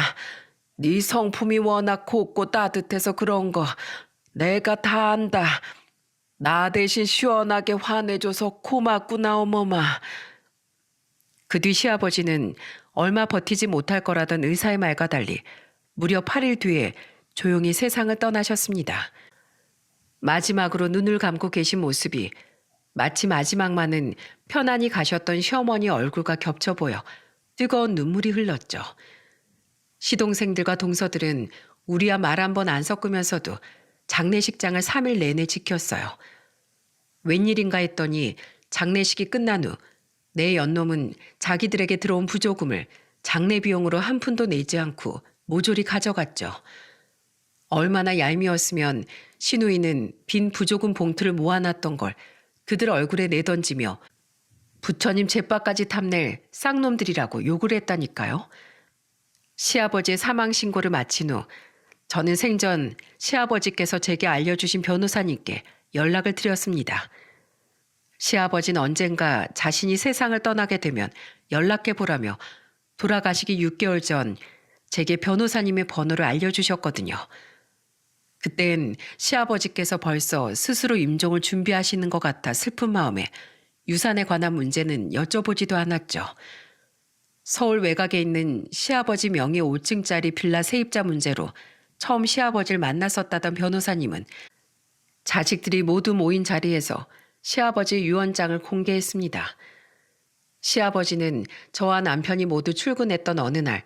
네 성품이 워낙 곱고 따뜻해서 그런 거 내가 다 안다. 나 대신 시원하게 화내줘서 고맙구나, 어머마. 그 뒤 시아버지는 얼마 버티지 못할 거라던 의사의 말과 달리 무려 8일 뒤에 조용히 세상을 떠나셨습니다. 마지막으로 눈을 감고 계신 모습이 마치 마지막만은 편안히 가셨던 시어머니 얼굴과 겹쳐 보여 뜨거운 눈물이 흘렀죠. 시동생들과 동서들은 우리와 말 한 번 안 섞으면서도 장례식장을 3일 내내 지켰어요. 웬일인가 했더니 장례식이 끝난 후 내 연놈은 자기들에게 들어온 부조금을 장례 비용으로 한 푼도 내지 않고 모조리 가져갔죠. 얼마나 얄미웠으면 시누이는 빈 부조금 봉투를 모아놨던 걸 그들 얼굴에 내던지며 부처님 제빠까지 탐낼 쌍놈들이라고 욕을 했다니까요. 시아버지의 사망 신고를 마친 후 저는 생전 시아버지께서 제게 알려주신 변호사님께 연락을 드렸습니다. 시아버지는 언젠가 자신이 세상을 떠나게 되면 연락해보라며 돌아가시기 6개월 전 제게 변호사님의 번호를 알려주셨거든요. 그땐 시아버지께서 벌써 스스로 임종을 준비하시는 것 같아 슬픈 마음에 유산에 관한 문제는 여쭤보지도 않았죠. 서울 외곽에 있는 시아버지 명의 5층짜리 빌라 세입자 문제로 처음 시아버지를 만났었다던 변호사님은 자식들이 모두 모인 자리에서 시아버지 유언장을 공개했습니다. 시아버지는 저와 남편이 모두 출근했던 어느 날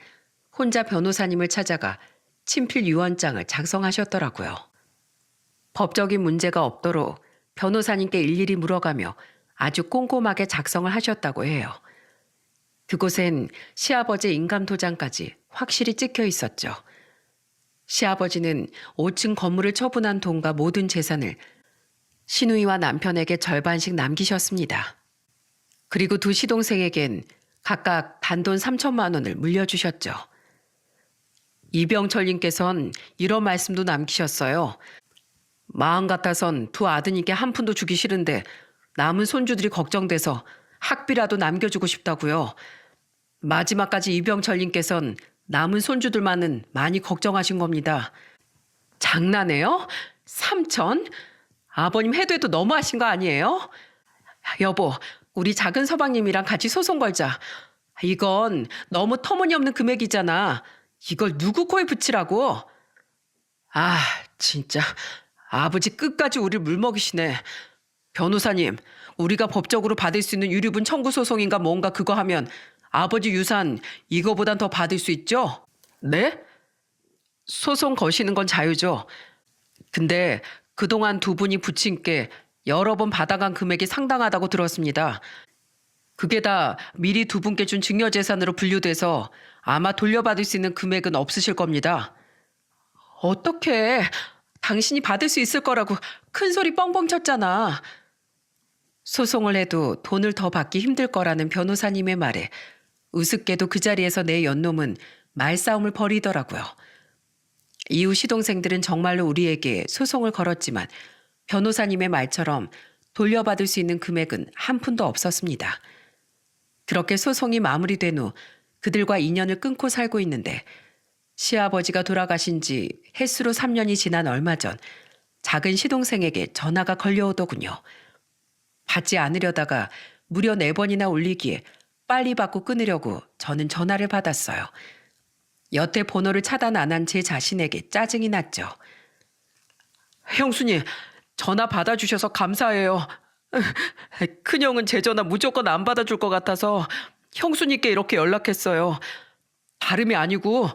혼자 변호사님을 찾아가 친필 유언장을 작성하셨더라고요. 법적인 문제가 없도록 변호사님께 일일이 물어가며 아주 꼼꼼하게 작성을 하셨다고 해요. 그곳엔 시아버지의 인감도장까지 확실히 찍혀 있었죠. 시아버지는 5층 건물을 처분한 돈과 모든 재산을 시누이와 남편에게 절반씩 남기셨습니다. 그리고 두 시동생에겐 각각 단돈 3천만 원을 물려주셨죠. 이병철님께선 이런 말씀도 남기셨어요. 마음 같아선 두 아드님께 한 푼도 주기 싫은데 남은 손주들이 걱정돼서 학비라도 남겨주고 싶다고요. 마지막까지 이병철님께선 남은 손주들만은 많이 걱정하신 겁니다. 장난해요? 3천? 아버님 해도 너무하신 거 아니에요? 여보, 우리 작은 서방님이랑 같이 소송 걸자. 이건 너무 터무니없는 금액이잖아. 이걸 누구 코에 붙이라고? 아, 진짜 아버지 끝까지 우릴 물먹이시네. 변호사님, 우리가 법적으로 받을 수 있는 유류분 청구 소송인가 뭔가 그거 하면 아버지 유산 이거보단 더 받을 수 있죠? 네? 소송 거시는 건 자유죠. 근데 그동안 두 분이 부친 게 여러 번 받아간 금액이 상당하다고 들었습니다. 그게 다 미리 두 분께 준 증여재산으로 분류돼서 아마 돌려받을 수 있는 금액은 없으실 겁니다. 어떻게 당신이 받을 수 있을 거라고 큰 소리 뻥뻥 쳤잖아. 소송을 해도 돈을 더 받기 힘들 거라는 변호사님의 말에 우습게도 그 자리에서 내 연놈은 말싸움을 벌이더라고요. 이후 시동생들은 정말로 우리에게 소송을 걸었지만 변호사님의 말처럼 돌려받을 수 있는 금액은 한 푼도 없었습니다. 그렇게 소송이 마무리된 후 그들과 인연을 끊고 살고 있는데 시아버지가 돌아가신 지 햇수로 3년이 지난 얼마 전 작은 시동생에게 전화가 걸려오더군요. 받지 않으려다가 무려 4번이나 울리기에 빨리 받고 끊으려고 저는 전화를 받았어요. 여태 번호를 차단 안 한 제 자신에게 짜증이 났죠. 형수님, 전화 받아주셔서 감사해요. 큰형은 제 전화 무조건 안 받아줄 것 같아서 형수님께 이렇게 연락했어요. 다름이 아니고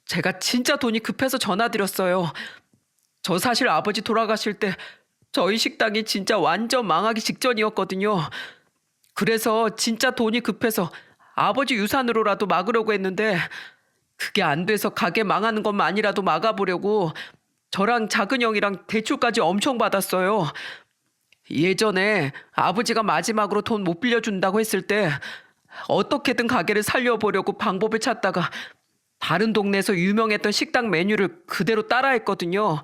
제가 진짜 돈이 급해서 전화드렸어요. 저 사실 아버지 돌아가실 때 저희 식당이 진짜 완전 망하기 직전이었거든요. 그래서 진짜 돈이 급해서 아버지 유산으로라도 막으려고 했는데 그게 안 돼서 가게 망하는 것만이라도 막아보려고 저랑 작은 형이랑 대출까지 엄청 받았어요. 예전에 아버지가 마지막으로 돈 못 빌려준다고 했을 때 어떻게든 가게를 살려보려고 방법을 찾다가 다른 동네에서 유명했던 식당 메뉴를 그대로 따라했거든요.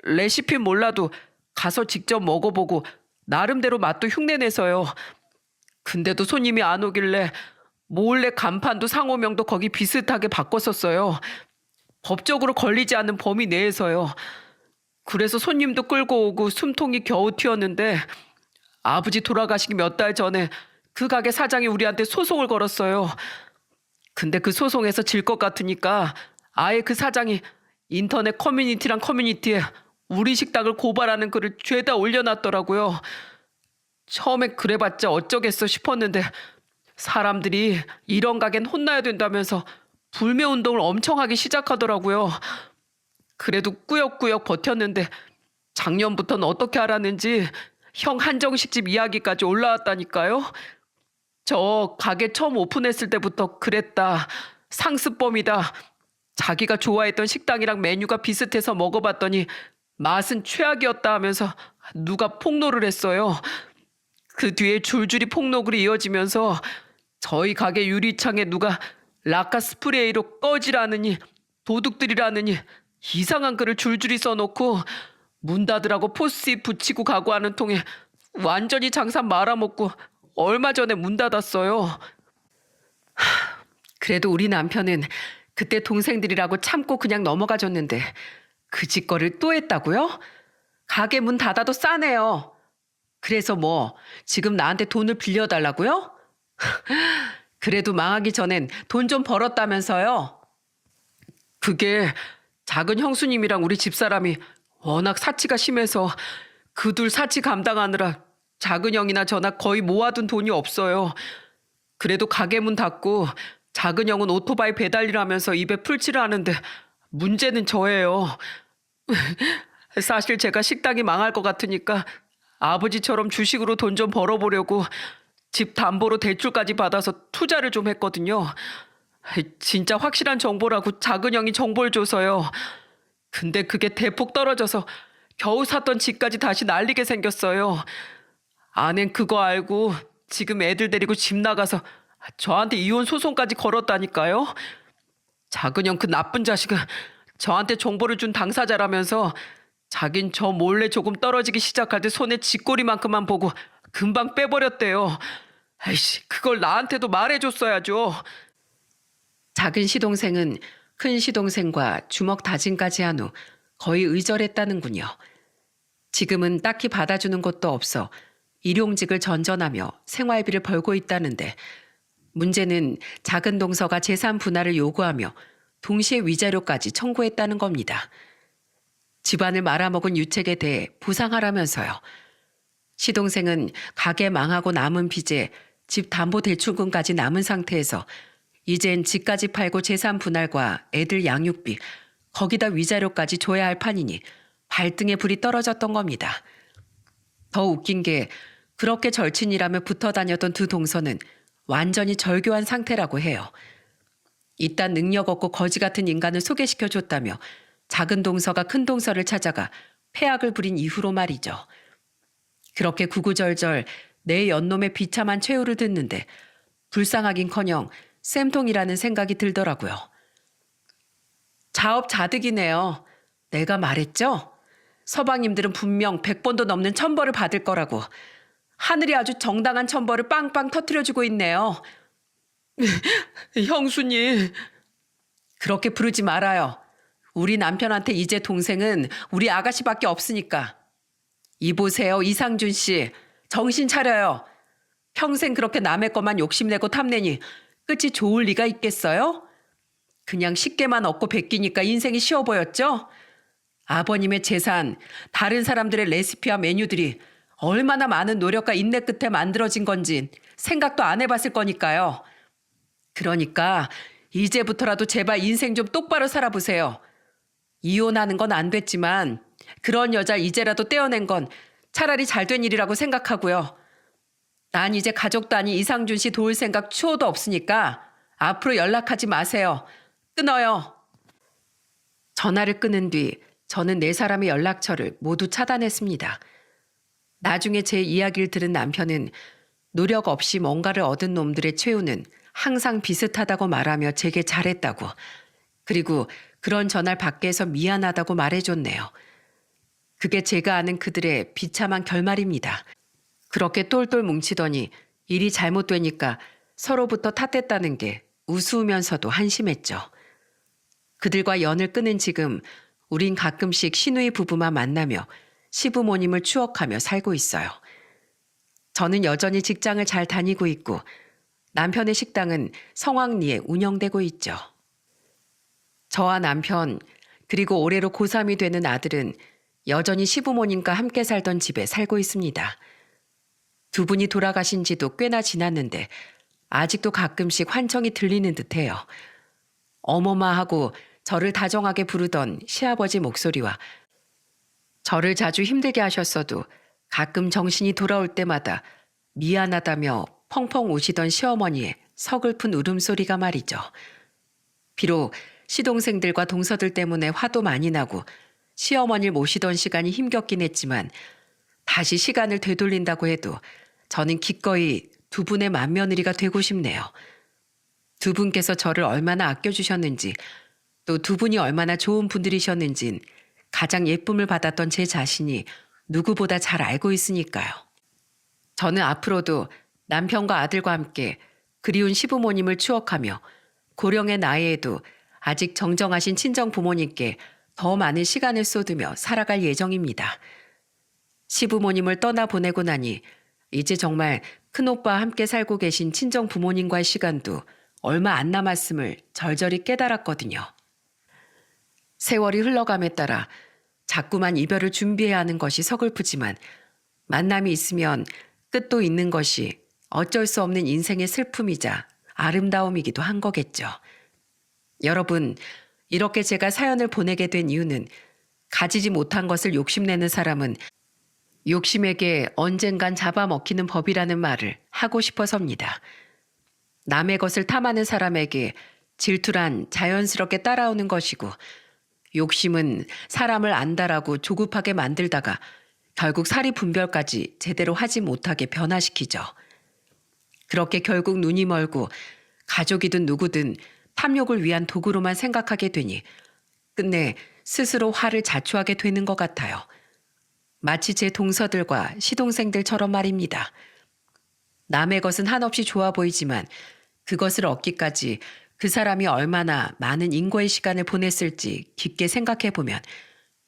레시피 몰라도 가서 직접 먹어보고 나름대로 맛도 흉내내서요. 근데도 손님이 안 오길래 몰래 간판도 상호명도 거기 비슷하게 바꿨었어요. 법적으로 걸리지 않는 범위 내에서요. 그래서 손님도 끌고 오고 숨통이 겨우 튀었는데 아버지 돌아가시기 몇 달 전에 그 가게 사장이 우리한테 소송을 걸었어요. 근데 그 소송에서 질 것 같으니까 아예 그 사장이 인터넷 커뮤니티랑 커뮤니티에 우리 식당을 고발하는 글을 죄다 올려놨더라고요. 처음엔 그래봤자 어쩌겠어 싶었는데 사람들이 이런 가게는 혼나야 된다면서 불매운동을 엄청 하기 시작하더라고요. 그래도 꾸역꾸역 버텼는데 작년부터는 어떻게 알았는지 형 한정식 집 이야기까지 올라왔다니까요. 저 가게 처음 오픈했을 때부터 그랬다. 상습범이다. 자기가 좋아했던 식당이랑 메뉴가 비슷해서 먹어봤더니 맛은 최악이었다 하면서 누가 폭로를 했어요. 그 뒤에 줄줄이 폭로글이 이어지면서 저희 가게 유리창에 누가 라카 스프레이로 꺼지라느니 도둑들이라느니 이상한 글을 줄줄이 써놓고 문 닫으라고 포스트잇 붙이고 가고 하는 통에 완전히 장사 말아먹고 얼마 전에 문 닫았어요. 그래도 우리 남편은 그때 동생들이라고 참고 그냥 넘어가줬는데 그 짓거리를 또 했다고요? 가게 문 닫아도 싸네요. 그래서 뭐 지금 나한테 돈을 빌려달라고요? 그래도 망하기 전엔 돈 좀 벌었다면서요? 그게 작은 형수님이랑 우리 집사람이 워낙 사치가 심해서 그 둘 사치 감당하느라 작은 형이나 저나 거의 모아둔 돈이 없어요. 그래도 가게 문 닫고 작은 형은 오토바이 배달일 하면서 입에 풀칠을 하는데 문제는 저예요. 사실 제가 식당이 망할 것 같으니까 아버지처럼 주식으로 돈 좀 벌어보려고 집 담보로 대출까지 받아서 투자를 좀 했거든요. 진짜 확실한 정보라고 작은 형이 정보를 줘서요. 근데 그게 대폭 떨어져서 겨우 샀던 집까지 다시 날리게 생겼어요. 아낸 그거 알고 지금 애들 데리고 집 나가서 저한테 이혼 소송까지 걸었다니까요. 작은 형 그 나쁜 자식은 저한테 정보를 준 당사자라면서 자긴 저 몰래 조금 떨어지기 시작할 때 손에 쥐꼬리만큼만 보고 금방 빼버렸대요. 아이씨, 그걸 나한테도 말해줬어야죠. 작은 시동생은 큰 시동생과 주먹 다짐까지 한 후 거의 의절했다는군요. 지금은 딱히 받아주는 것도 없어 일용직을 전전하며 생활비를 벌고 있다는데 문제는 작은 동서가 재산 분할을 요구하며 동시에 위자료까지 청구했다는 겁니다. 집안을 말아먹은 유책에 대해 보상하라면서요. 시동생은 가게 망하고 남은 빚에 집 담보대출금까지 남은 상태에서 이젠 집까지 팔고 재산 분할과 애들 양육비, 거기다 위자료까지 줘야 할 판이니 발등에 불이 떨어졌던 겁니다. 더 웃긴 게 그렇게 절친이라며 붙어 다녔던 두 동서는 완전히 절교한 상태라고 해요. 이딴 능력 없고 거지 같은 인간을 소개시켜줬다며 작은 동서가 큰 동서를 찾아가 패악을 부린 이후로 말이죠. 그렇게 구구절절 내 연놈의 비참한 최후를 듣는데 불쌍하긴커녕 쌤통이라는 생각이 들더라고요. 자업자득이네요. 내가 말했죠? 서방님들은 분명 100번도 넘는 천벌을 받을 거라고. 하늘이 아주 정당한 천벌을 빵빵 터뜨려주고 있네요. 형수님. 그렇게 부르지 말아요. 우리 남편한테 이제 동생은 우리 아가씨밖에 없으니까. 이보세요, 이상준 씨. 정신 차려요. 평생 그렇게 남의 것만 욕심내고 탐내니 끝이 좋을 리가 있겠어요? 그냥 쉽게만 얻고 베끼니까 인생이 쉬워 보였죠? 아버님의 재산, 다른 사람들의 레시피와 메뉴들이 얼마나 많은 노력과 인내 끝에 만들어진 건지 생각도 안 해봤을 거니까요. 그러니까 이제부터라도 제발 인생 좀 똑바로 살아보세요. 이혼하는 건 안 됐지만 그런 여자 이제라도 떼어낸 건 차라리 잘된 일이라고 생각하고요. 난 이제 가족도 아닌 이상준 씨 도울 생각 추호도 없으니까 앞으로 연락하지 마세요. 끊어요. 전화를 끊은 뒤 저는 네 사람의 연락처를 모두 차단했습니다. 나중에 제 이야기를 들은 남편은 노력 없이 뭔가를 얻은 놈들의 최후는 항상 비슷하다고 말하며 제게 잘했다고, 그리고 그런 전화를 받게 해서 미안하다고 말해줬네요. 그게 제가 아는 그들의 비참한 결말입니다. 그렇게 똘똘 뭉치더니 일이 잘못되니까 서로부터 탓했다는 게 우스우면서도 한심했죠. 그들과 연을 끊은 지금 우린 가끔씩 시누이 부부만 만나며 시부모님을 추억하며 살고 있어요. 저는 여전히 직장을 잘 다니고 있고 남편의 식당은 성황리에 운영되고 있죠. 저와 남편 그리고 올해로 고3이 되는 아들은 여전히 시부모님과 함께 살던 집에 살고 있습니다. 두 분이 돌아가신 지도 꽤나 지났는데 아직도 가끔씩 환청이 들리는 듯해요. 어머마 하고 저를 다정하게 부르던 시아버지 목소리와 저를 자주 힘들게 하셨어도 가끔 정신이 돌아올 때마다 미안하다며 펑펑 우시던 시어머니의 서글픈 울음소리가 말이죠. 비록 시동생들과 동서들 때문에 화도 많이 나고 시어머니를 모시던 시간이 힘겹긴 했지만 다시 시간을 되돌린다고 해도 저는 기꺼이 두 분의 맏며느리가 되고 싶네요. 두 분께서 저를 얼마나 아껴주셨는지 또 두 분이 얼마나 좋은 분들이셨는진 가장 예쁨을 받았던 제 자신이 누구보다 잘 알고 있으니까요. 저는 앞으로도 남편과 아들과 함께 그리운 시부모님을 추억하며 고령의 나이에도 아직 정정하신 친정 부모님께 더 많은 시간을 쏟으며 살아갈 예정입니다. 시부모님을 떠나보내고 나니 이제 정말 큰오빠와 함께 살고 계신 친정 부모님과의 시간도 얼마 안 남았음을 절절히 깨달았거든요. 세월이 흘러감에 따라 자꾸만 이별을 준비해야 하는 것이 서글프지만 만남이 있으면 끝도 있는 것이 어쩔 수 없는 인생의 슬픔이자 아름다움이기도 한 거겠죠. 여러분, 이렇게 제가 사연을 보내게 된 이유는 가지지 못한 것을 욕심내는 사람은 욕심에게 언젠간 잡아먹히는 법이라는 말을 하고 싶어서입니다. 남의 것을 탐하는 사람에게 질투란 자연스럽게 따라오는 것이고 욕심은 사람을 안다라고 조급하게 만들다가 결국 사리 분별까지 제대로 하지 못하게 변화시키죠. 그렇게 결국 눈이 멀고 가족이든 누구든 탐욕을 위한 도구로만 생각하게 되니 끝내 스스로 화를 자초하게 되는 것 같아요. 마치 제 동서들과 시동생들처럼 말입니다. 남의 것은 한없이 좋아 보이지만 그것을 얻기까지 그 사람이 얼마나 많은 인고의 시간을 보냈을지 깊게 생각해 보면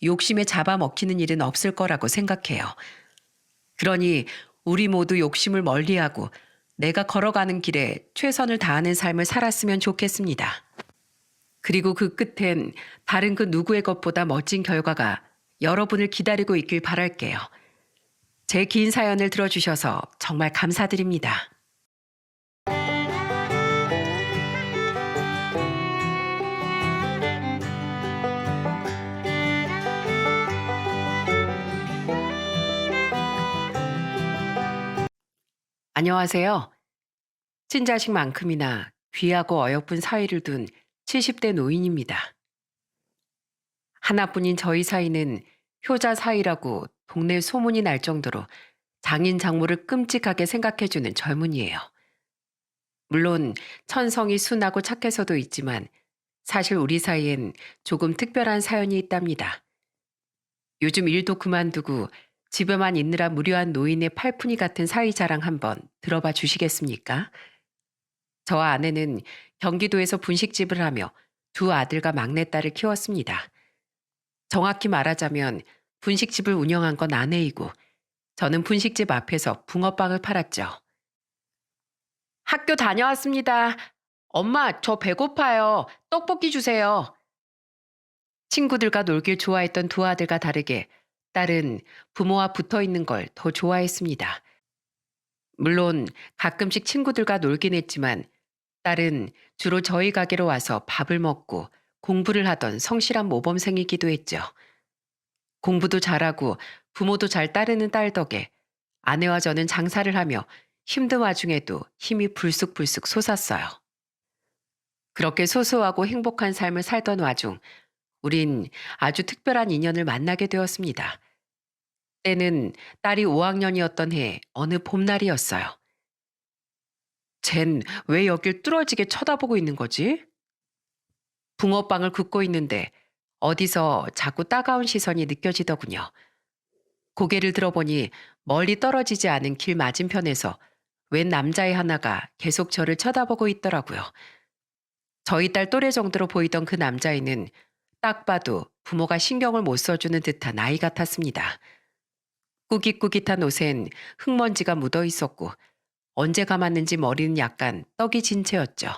욕심에 잡아먹히는 일은 없을 거라고 생각해요. 그러니 우리 모두 욕심을 멀리하고 내가 걸어가는 길에 최선을 다하는 삶을 살았으면 좋겠습니다. 그리고 그 끝엔 다른 그 누구의 것보다 멋진 결과가 여러분을 기다리고 있길 바랄게요. 제 긴 사연을 들어주셔서 정말 감사드립니다. 안녕하세요. 친자식만큼이나 귀하고 어여쁜 사이를 둔 70대 노인입니다. 하나뿐인 저희 사이는 효자 사이라고 동네 소문이 날 정도로 장인 장모를 끔찍하게 생각해주는 젊은이에요. 물론 천성이 순하고 착해서도 있지만 사실 우리 사이엔 조금 특별한 사연이 있답니다. 요즘 일도 그만두고 집에만 있느라 무료한 노인의 팔푼이 같은 사위 자랑 한번 들어봐 주시겠습니까? 저와 아내는 경기도에서 분식집을 하며 두 아들과 막내딸을 키웠습니다. 정확히 말하자면 분식집을 운영한 건 아내이고 저는 분식집 앞에서 붕어빵을 팔았죠. 학교 다녀왔습니다. 엄마, 저 배고파요. 떡볶이 주세요. 친구들과 놀길 좋아했던 두 아들과 다르게 딸은 부모와 붙어 있는 걸 더 좋아했습니다. 물론 가끔씩 친구들과 놀긴 했지만 딸은 주로 저희 가게로 와서 밥을 먹고 공부를 하던 성실한 모범생이기도 했죠. 공부도 잘하고 부모도 잘 따르는 딸 덕에 아내와 저는 장사를 하며 힘든 와중에도 힘이 불쑥불쑥 솟았어요. 그렇게 소소하고 행복한 삶을 살던 와중 우린 아주 특별한 인연을 만나게 되었습니다. 때는 딸이 5학년이었던 해 어느 봄날이었어요. 쟨 왜 여길 뚫어지게 쳐다보고 있는 거지? 붕어빵을 굽고 있는데 어디서 자꾸 따가운 시선이 느껴지더군요. 고개를 들어보니 멀리 떨어지지 않은 길 맞은편에서 웬 남자애 하나가 계속 저를 쳐다보고 있더라고요. 저희 딸 또래 정도로 보이던 그 남자애는 딱 봐도 부모가 신경을 못 써주는 듯한 아이 같았습니다. 꾸깃꾸깃한 옷엔 흙먼지가 묻어 있었고 언제 감았는지 머리는 약간 떡이 진 채였죠.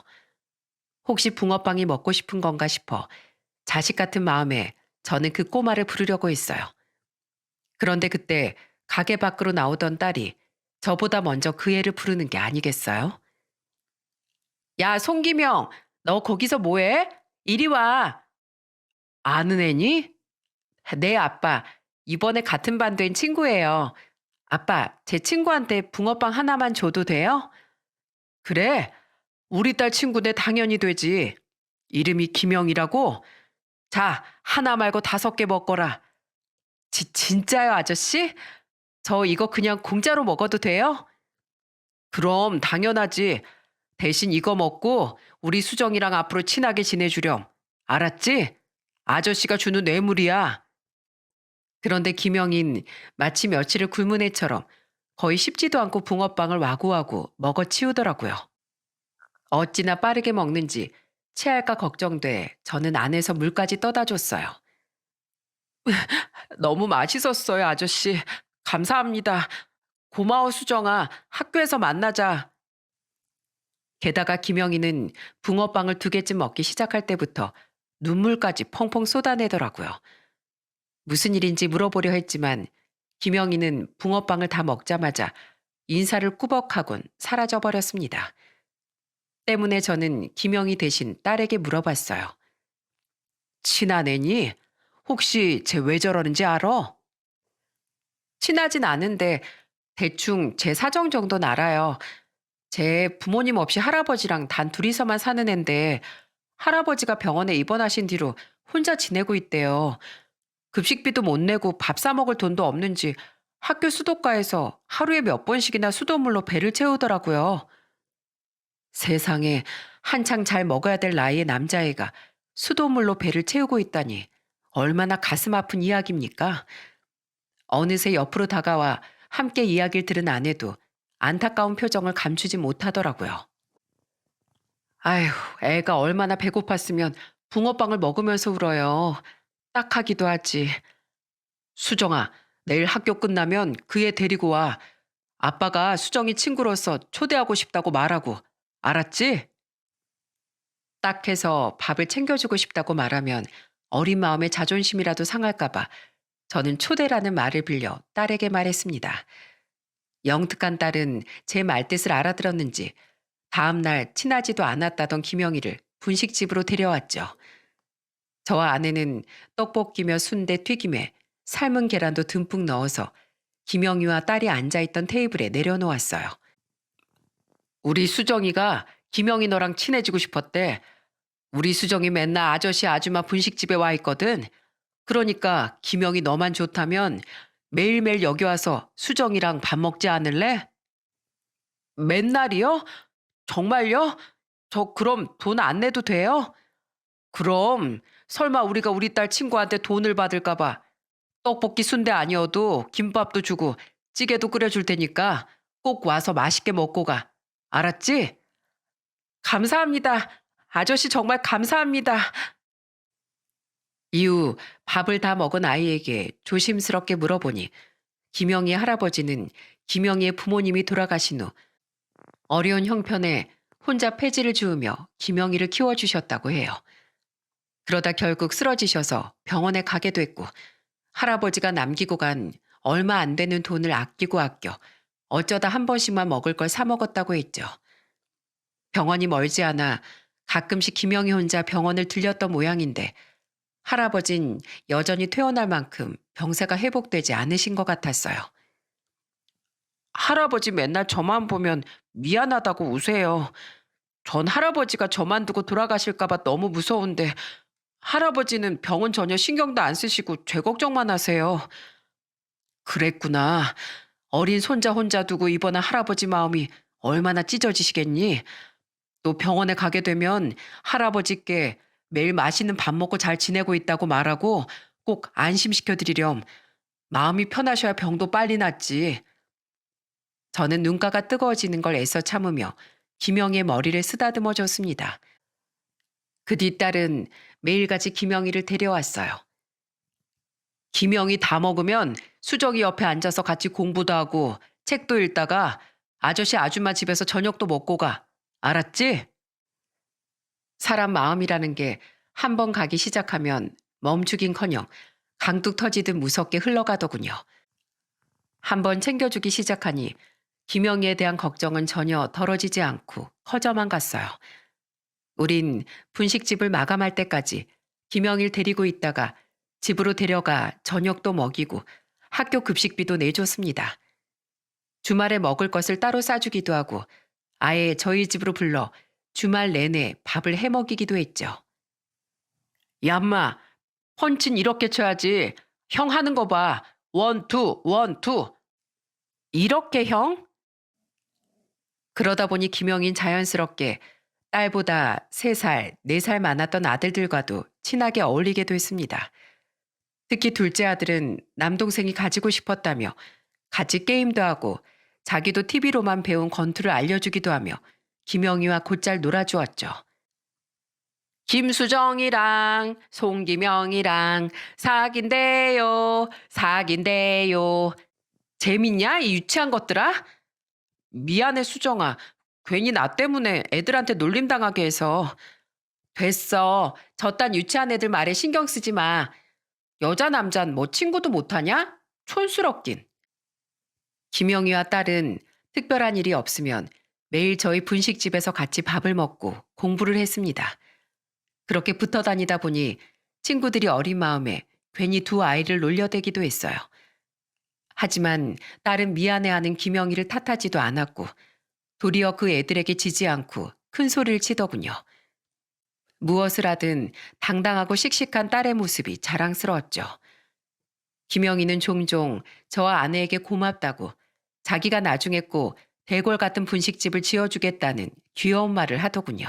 혹시 붕어빵이 먹고 싶은 건가 싶어 자식 같은 마음에 저는 그 꼬마를 부르려고 했어요. 그런데 그때 가게 밖으로 나오던 딸이 저보다 먼저 그 애를 부르는 게 아니겠어요? 야, 송기명, 너 거기서 뭐해? 이리 와. 아는 애니? 네, 아빠. 이번에 같은 반 된 친구예요. 아빠, 제 친구한테 붕어빵 하나만 줘도 돼요? 그래, 우리 딸 친구네 당연히 되지. 이름이 김영이라고? 자, 하나 말고 5개 먹거라. 진짜요, 아저씨? 저 이거 그냥 공짜로 먹어도 돼요? 그럼 당연하지. 대신 이거 먹고 우리 수정이랑 앞으로 친하게 지내주렴. 알았지? 아저씨가 주는 뇌물이야. 그런데 김영인 마치 며칠을 굶은 애처럼 거의 씹지도 않고 붕어빵을 와구와구 먹어치우더라고요. 어찌나 빠르게 먹는지 체할까 걱정돼 저는 안에서 물까지 떠다 줬어요. 너무 맛있었어요, 아저씨. 감사합니다. 고마워, 수정아. 학교에서 만나자. 게다가 김영희는 붕어빵을 2개쯤 먹기 시작할 때부터 눈물까지 펑펑 쏟아내더라고요. 무슨 일인지 물어보려 했지만 김영희는 붕어빵을 다 먹자마자 인사를 꾸벅하곤 사라져버렸습니다. 때문에 저는 김영희 대신 딸에게 물어봤어요. 친한 애니? 혹시 쟤 왜 저러는지 알아? 친하진 않은데 대충 제 사정 정도는 알아요. 제 부모님 없이 할아버지랑 단 둘이서만 사는 앤데 할아버지가 병원에 입원하신 뒤로 혼자 지내고 있대요. 급식비도 못 내고 밥 사 먹을 돈도 없는지 학교 수도가에서 하루에 몇 번씩이나 수돗물로 배를 채우더라고요. 세상에 한창 잘 먹어야 될 나이의 남자애가 수돗물로 배를 채우고 있다니 얼마나 가슴 아픈 이야기입니까? 어느새 옆으로 다가와 함께 이야기를 들은 아내도 안타까운 표정을 감추지 못하더라고요. 아휴, 애가 얼마나 배고팠으면 붕어빵을 먹으면서 울어요. 딱하기도 하지. 수정아, 내일 학교 끝나면 그 애 데리고 와. 아빠가 수정이 친구로서 초대하고 싶다고 말하고. 알았지? 딱해서 밥을 챙겨주고 싶다고 말하면 어린 마음의 자존심이라도 상할까봐 저는 초대라는 말을 빌려 딸에게 말했습니다. 영특한 딸은 제 말뜻을 알아들었는지 다음날 친하지도 않았다던 김영희를 분식집으로 데려왔죠. 저와 아내는 떡볶이며 순대 튀김에 삶은 계란도 듬뿍 넣어서 김영희와 딸이 앉아있던 테이블에 내려놓았어요. 우리 수정이가 김영희 너랑 친해지고 싶었대. 우리 수정이 맨날 아저씨 아줌마 분식집에 와 있거든. 그러니까 김영희 너만 좋다면 매일매일 여기 와서 수정이랑 밥 먹지 않을래? 맨날이요? 정말요? 저 그럼 돈 안 내도 돼요? 그럼 설마 우리가 우리 딸 친구한테 돈을 받을까 봐 떡볶이 순대 아니어도 김밥도 주고 찌개도 끓여줄 테니까 꼭 와서 맛있게 먹고 가. 알았지? 감사합니다. 아저씨 정말 감사합니다. 이후 밥을 다 먹은 아이에게 조심스럽게 물어보니 김영희의 할아버지는 김영희의 부모님이 돌아가신 후 어려운 형편에 혼자 폐지를 주우며 김영희를 키워주셨다고 해요. 그러다 결국 쓰러지셔서 병원에 가게 됐고 할아버지가 남기고 간 얼마 안 되는 돈을 아끼고 아껴 어쩌다 한 번씩만 먹을 걸 사 먹었다고 했죠. 병원이 멀지 않아 가끔씩 김영희 혼자 병원을 들렸던 모양인데 할아버진 여전히 퇴원할 만큼 병세가 회복되지 않으신 것 같았어요. 할아버지 맨날 저만 보면 미안하다고 우세요. 전 할아버지가 저만 두고 돌아가실까 봐 너무 무서운데 할아버지는 병은 전혀 신경도 안 쓰시고 죄 걱정만 하세요. 그랬구나. 어린 손자 혼자 두고 입원한 할아버지 마음이 얼마나 찢어지시겠니? 또 병원에 가게 되면 할아버지께 매일 맛있는 밥 먹고 잘 지내고 있다고 말하고 꼭 안심시켜 드리렴. 마음이 편하셔야 병도 빨리 낫지. 저는 눈가가 뜨거워지는 걸 애써 참으며 김영희의 머리를 쓰다듬어 줬습니다. 그 뒤딸은 매일같이 김영희를 데려왔어요. 김영희 다 먹으면 수정이 옆에 앉아서 같이 공부도 하고 책도 읽다가 아저씨 아줌마 집에서 저녁도 먹고 가. 알았지? 사람 마음이라는 게 한 번 가기 시작하면 멈추긴커녕 강둑 터지듯 무섭게 흘러가더군요. 한 번 챙겨주기 시작하니 김영희에 대한 걱정은 전혀 덜어지지 않고 커져만 갔어요. 우린 분식집을 마감할 때까지 김영희를 데리고 있다가 집으로 데려가 저녁도 먹이고 학교 급식비도 내줬습니다. 주말에 먹을 것을 따로 싸주기도 하고 아예 저희 집으로 불러 주말 내내 밥을 해 먹이기도 했죠. 얌마, 펀치는 이렇게 쳐야지. 형 하는 거 봐. 원, 투, 원, 투. 이렇게 형? 그러다 보니 김영인 자연스럽게 딸보다 3살, 4살 많았던 아들들과도 친하게 어울리게 됐습니다. 특히 둘째 아들은 남동생이 가지고 싶었다며 같이 게임도 하고 자기도 TV로만 배운 권투를 알려주기도 하며 김영희와 곧잘 놀아주었죠. 김수정이랑 송기명이랑 사귄대요. 사귄대요. 재밌냐? 이 유치한 것들아? 미안해 수정아. 괜히 나 때문에 애들한테 놀림당하게 해서. 됐어. 저딴 유치한 애들 말에 신경 쓰지 마. 여자 남잔 뭐 친구도 못하냐? 촌스럽긴. 김영희와 딸은 특별한 일이 없으면 매일 저희 분식집에서 같이 밥을 먹고 공부를 했습니다. 그렇게 붙어 다니다 보니 친구들이 어린 마음에 괜히 두 아이를 놀려대기도 했어요. 하지만 딸은 미안해하는 김영희를 탓하지도 않았고 도리어 그 애들에게 지지 않고 큰 소리를 치더군요. 무엇을 하든 당당하고 씩씩한 딸의 모습이 자랑스러웠죠. 김영희는 종종 저와 아내에게 고맙다고 자기가 나중에 꼭 대궐 같은 분식집을 지어주겠다는 귀여운 말을 하더군요.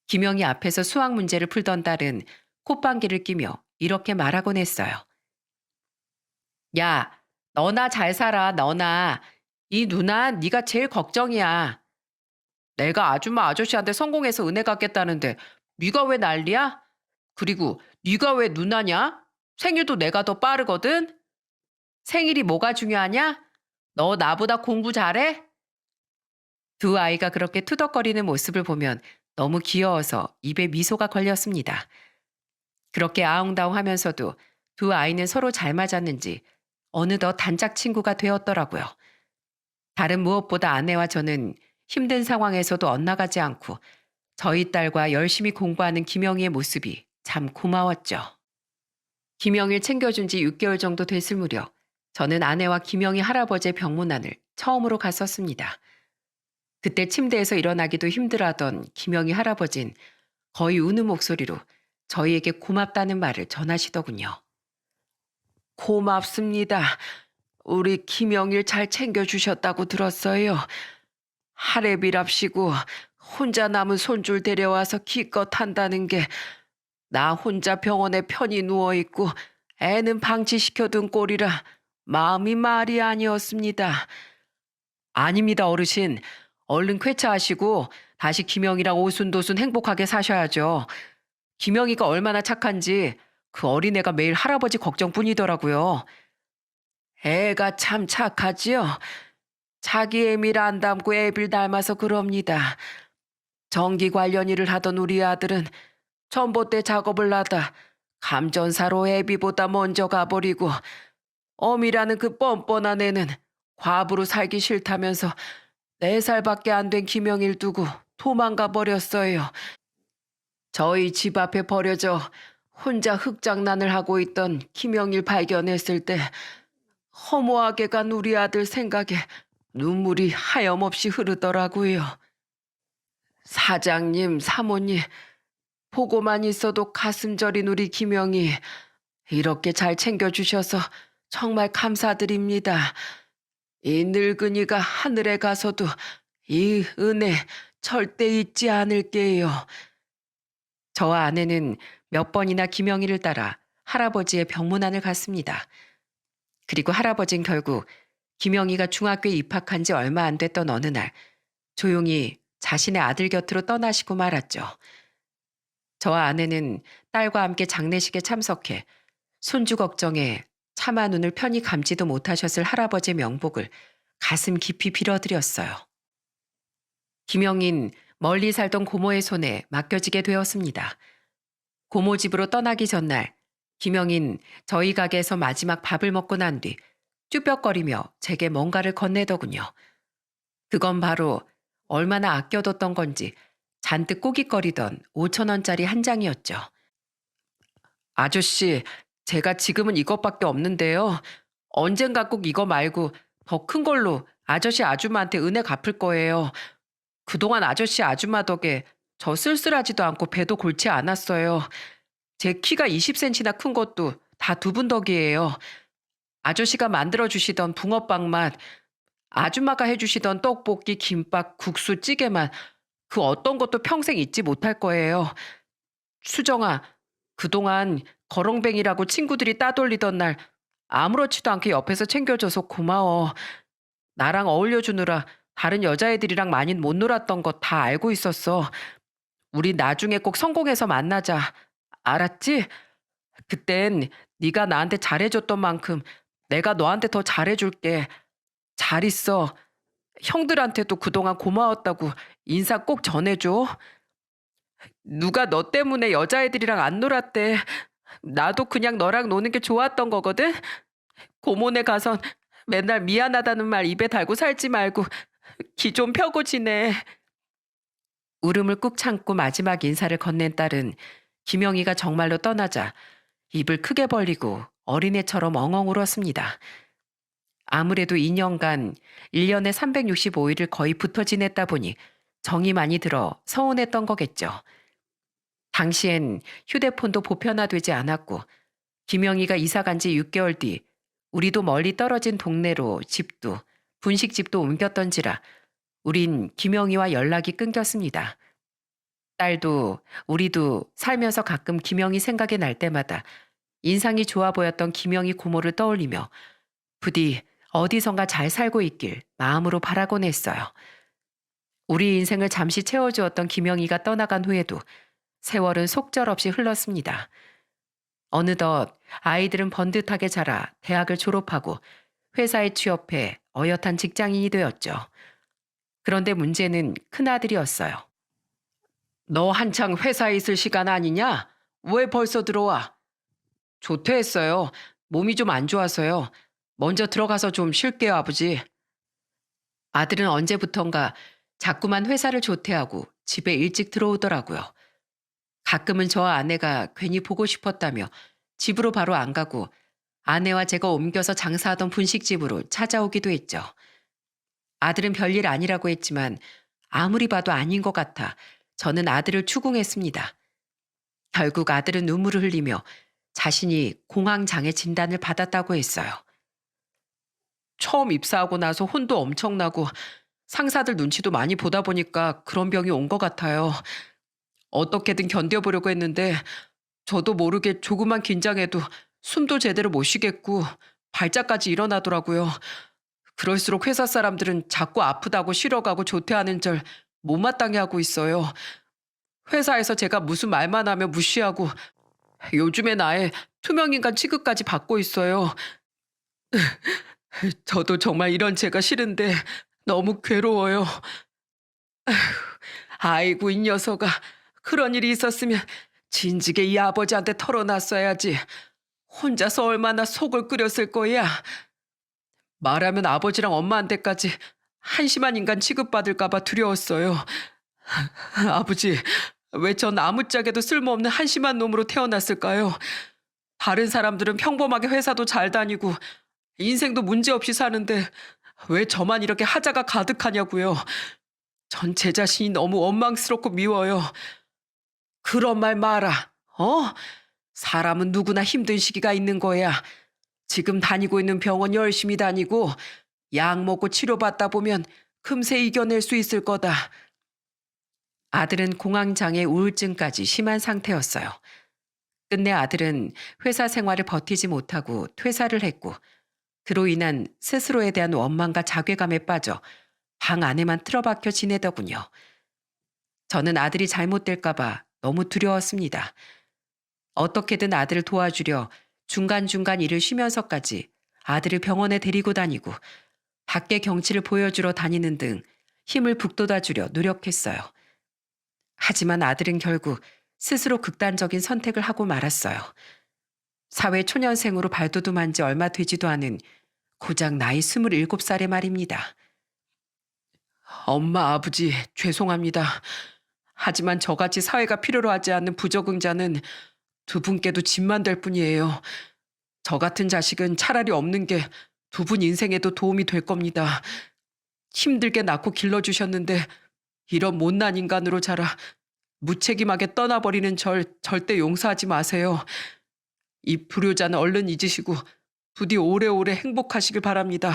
김영희 앞에서 수학 문제를 풀던 딸은 콧방귀를 끼며 이렇게 말하곤 했어요. 야, 너나 잘 살아, 너나. 이 누나 네가 제일 걱정이야. 내가 아줌마 아저씨한테 성공해서 은혜 갚겠다는데 네가 왜 난리야? 그리고 네가 왜 누나냐? 생일도 내가 더 빠르거든? 생일이 뭐가 중요하냐? 너 나보다 공부 잘해? 두 아이가 그렇게 투덕거리는 모습을 보면 너무 귀여워서 입에 미소가 걸렸습니다. 그렇게 아웅다웅 하면서도 두 아이는 서로 잘 맞았는지 어느덧 단짝 친구가 되었더라고요. 다른 무엇보다 아내와 저는 힘든 상황에서도 엇나가지 않고 저희 딸과 열심히 공부하는 김영희의 모습이 참 고마웠죠. 김영희를 챙겨준 지 6개월 정도 됐을 무렵 저는 아내와 김영희 할아버지의 병문안을 처음으로 갔었습니다. 그때 침대에서 일어나기도 힘들어하던 김영희 할아버진 거의 우는 목소리로 저희에게 고맙다는 말을 전하시더군요. 고맙습니다. 우리 김영희를 잘 챙겨주셨다고 들었어요. 할애비랍시고 혼자 남은 손줄 데려와서 기껏 한다는 게 나 혼자 병원에 편히 누워있고 애는 방치시켜둔 꼴이라 마음이 말이 아니었습니다. 아닙니다 어르신. 얼른 쾌차하시고 다시 김영희랑 오순도순 행복하게 사셔야죠. 김영희가 얼마나 착한지 그 어린애가 매일 할아버지 걱정뿐이더라고요. 애가 참 착하지요. 자기 애미를 안 닮고 애비를 닮아서 그럽니다. 전기 관련 일을 하던 우리 아들은 전봇대 작업을 하다 감전사로 애비보다 먼저 가버리고 어미라는 그 뻔뻔한 애는 과부로 살기 싫다면서 4살밖에 안 된 김영희를 두고 도망가 버렸어요. 저희 집 앞에 버려져 혼자 흙장난을 하고 있던 김영희를 발견했을 때 허무하게 간 우리 아들 생각에 눈물이 하염없이 흐르더라고요. 사장님, 사모님, 보고만 있어도 가슴 저린 우리 김영희 이렇게 잘 챙겨주셔서 정말 감사드립니다. 이 늙은이가 하늘에 가서도 이 은혜 절대 잊지 않을게요. 저와 아내는 몇 번이나 김영희를 따라 할아버지의 병문안을 갔습니다. 그리고 할아버진 결국 김영희가 중학교에 입학한 지 얼마 안 됐던 어느 날 조용히 자신의 아들 곁으로 떠나시고 말았죠. 저와 아내는 딸과 함께 장례식에 참석해 손주 걱정에 차마 눈을 편히 감지도 못하셨을 할아버지의 명복을 가슴 깊이 빌어드렸어요. 김영인 멀리 살던 고모의 손에 맡겨지게 되었습니다. 고모 집으로 떠나기 전날 김영인 저희 가게에서 마지막 밥을 먹고 난 뒤 쭈뼛거리며 제게 뭔가를 건네더군요. 그건 바로 얼마나 아껴뒀던 건지 잔뜩 꾸깃거리던 5,000원짜리 한 장이었죠. 아저씨, 제가 지금은 이것밖에 없는데요. 언젠가 꼭 이거 말고 더 큰 걸로 아저씨 아줌마한테 은혜 갚을 거예요. 그동안 아저씨 아줌마 덕에 저 쓸쓸하지도 않고 배도 골치 않았어요. 제 키가 20cm나 큰 것도 다 두 분 덕이에요. 아저씨가 만들어주시던 붕어빵 맛, 아줌마가 해주시던 떡볶이, 김밥, 국수, 찌개만 그 어떤 것도 평생 잊지 못할 거예요. 수정아, 그동안 거렁뱅이라고 친구들이 따돌리던 날 아무렇지도 않게 옆에서 챙겨줘서 고마워. 나랑 어울려주느라 다른 여자애들이랑 많이 못 놀았던 거 다 알고 있었어. 우리 나중에 꼭 성공해서 만나자. 알았지? 그땐 네가 나한테 잘해줬던 만큼 내가 너한테 더 잘해줄게. 잘 있어. 형들한테도 그동안 고마웠다고 인사 꼭 전해줘. 누가 너 때문에 여자애들이랑 안 놀았대. 나도 그냥 너랑 노는 게 좋았던 거거든. 고모네 가선 맨날 미안하다는 말 입에 달고 살지 말고 기 좀 펴고 지내. 울음을 꾹 참고 마지막 인사를 건넨 딸은 김영희가 정말로 떠나자 입을 크게 벌리고 어린애처럼 엉엉 울었습니다. 아무래도 2년간 1년에 365일을 거의 붙어 지냈다 보니 정이 많이 들어 서운했던 거겠죠. 당시엔 휴대폰도 보편화되지 않았고 김영희가 이사 간 지 6개월 뒤 우리도 멀리 떨어진 동네로 집도 분식집도 옮겼던지라 우린 김영희와 연락이 끊겼습니다. 딸도 우리도 살면서 가끔 김영희 생각이 날 때마다 인상이 좋아 보였던 김영희 고모를 떠올리며 부디 어디선가 잘 살고 있길 마음으로 바라곤 했어요. 우리 인생을 잠시 채워주었던 김영희가 떠나간 후에도 세월은 속절없이 흘렀습니다. 어느덧 아이들은 번듯하게 자라 대학을 졸업하고 회사에 취업해 어엿한 직장인이 되었죠. 그런데 문제는 큰아들이었어요. 너 한창 회사에 있을 시간 아니냐? 왜 벌써 들어와? 조퇴했어요. 몸이 좀 안 좋아서요. 먼저 들어가서 좀 쉴게요, 아버지. 아들은 언제부턴가 자꾸만 회사를 조퇴하고 집에 일찍 들어오더라고요. 가끔은 저와 아내가 괜히 보고 싶었다며 집으로 바로 안 가고 아내와 제가 옮겨서 장사하던 분식집으로 찾아오기도 했죠. 아들은 별일 아니라고 했지만 아무리 봐도 아닌 것 같아 저는 아들을 추궁했습니다. 결국 아들은 눈물을 흘리며 자신이 공황장애 진단을 받았다고 했어요. 처음 입사하고 나서 혼도 엄청나고 상사들 눈치도 많이 보다 보니까 그런 병이 온 것 같아요. 어떻게든 견뎌보려고 했는데 저도 모르게 조금만 긴장해도 숨도 제대로 못 쉬겠고 발작까지 일어나더라고요. 그럴수록 회사 사람들은 자꾸 아프다고 쉬러가고 조퇴하는 절 못마땅해 하고 있어요. 회사에서 제가 무슨 말만 하면 무시하고 요즘엔 아예 투명인간 취급까지 받고 있어요. 저도 정말 이런 제가 싫은데 너무 괴로워요. 아이고 이 녀석아. 그런 일이 있었으면 진즉에 이 아버지한테 털어놨어야지. 혼자서 얼마나 속을 끓였을 거야. 말하면 아버지랑 엄마한테까지 한심한 인간 취급받을까 봐 두려웠어요. 아버지, 왜 전 아무짝에도 쓸모없는 한심한 놈으로 태어났을까요? 다른 사람들은 평범하게 회사도 잘 다니고 인생도 문제없이 사는데 왜 저만 이렇게 하자가 가득하냐고요. 전 제 자신이 너무 원망스럽고 미워요. 그런 말 마라. 어? 사람은 누구나 힘든 시기가 있는 거야. 지금 다니고 있는 병원 열심히 다니고 약 먹고 치료받다 보면 금세 이겨낼 수 있을 거다. 아들은 공황장애 우울증까지 심한 상태였어요. 끝내 아들은 회사 생활을 버티지 못하고 퇴사를 했고 그로 인한 스스로에 대한 원망과 자괴감에 빠져 방 안에만 틀어박혀 지내더군요. 저는 아들이 잘못될까봐 너무 두려웠습니다. 어떻게든 아들을 도와주려 중간중간 일을 쉬면서까지 아들을 병원에 데리고 다니고 밖에 경치를 보여주러 다니는 등 힘을 북돋아주려 노력했어요. 하지만 아들은 결국 스스로 극단적인 선택을 하고 말았어요. 사회 초년생으로 발돋움한 지 얼마 되지도 않은 고작 나이 27살의 말입니다. 엄마, 아버지, 죄송합니다. 하지만 저같이 사회가 필요로 하지 않는 부적응자는 두 분께도 짐만 될 뿐이에요. 저 같은 자식은 차라리 없는 게 두 분 인생에도 도움이 될 겁니다. 힘들게 낳고 길러주셨는데 이런 못난 인간으로 자라 무책임하게 떠나버리는 절 절대 용서하지 마세요. 이 불효자는 얼른 잊으시고 부디 오래오래 행복하시길 바랍니다.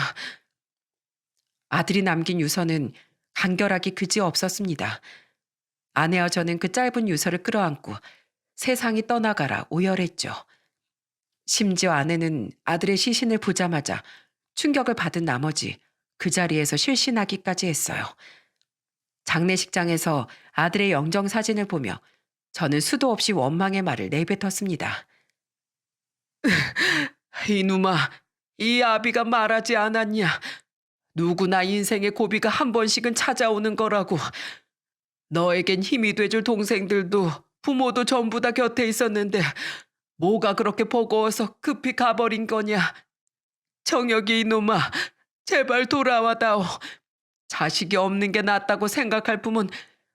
아들이 남긴 유서는 간결하기 그지없었습니다. 아내와 저는 그 짧은 유서를 끌어안고 세상이 떠나가라 오열했죠. 심지어 아내는 아들의 시신을 보자마자 충격을 받은 나머지 그 자리에서 실신하기까지 했어요. 장례식장에서 아들의 영정 사진을 보며 저는 수도 없이 원망의 말을 내뱉었습니다. 이놈아, 이 아비가 말하지 않았냐? 누구나 인생의 고비가 한 번씩은 찾아오는 거라고. 너에겐 힘이 돼줄 동생들도 부모도 전부 다 곁에 있었는데 뭐가 그렇게 버거워서 급히 가버린 거냐? 정혁이 이놈아, 제발 돌아와다오. 자식이 없는 게 낫다고 생각할 품은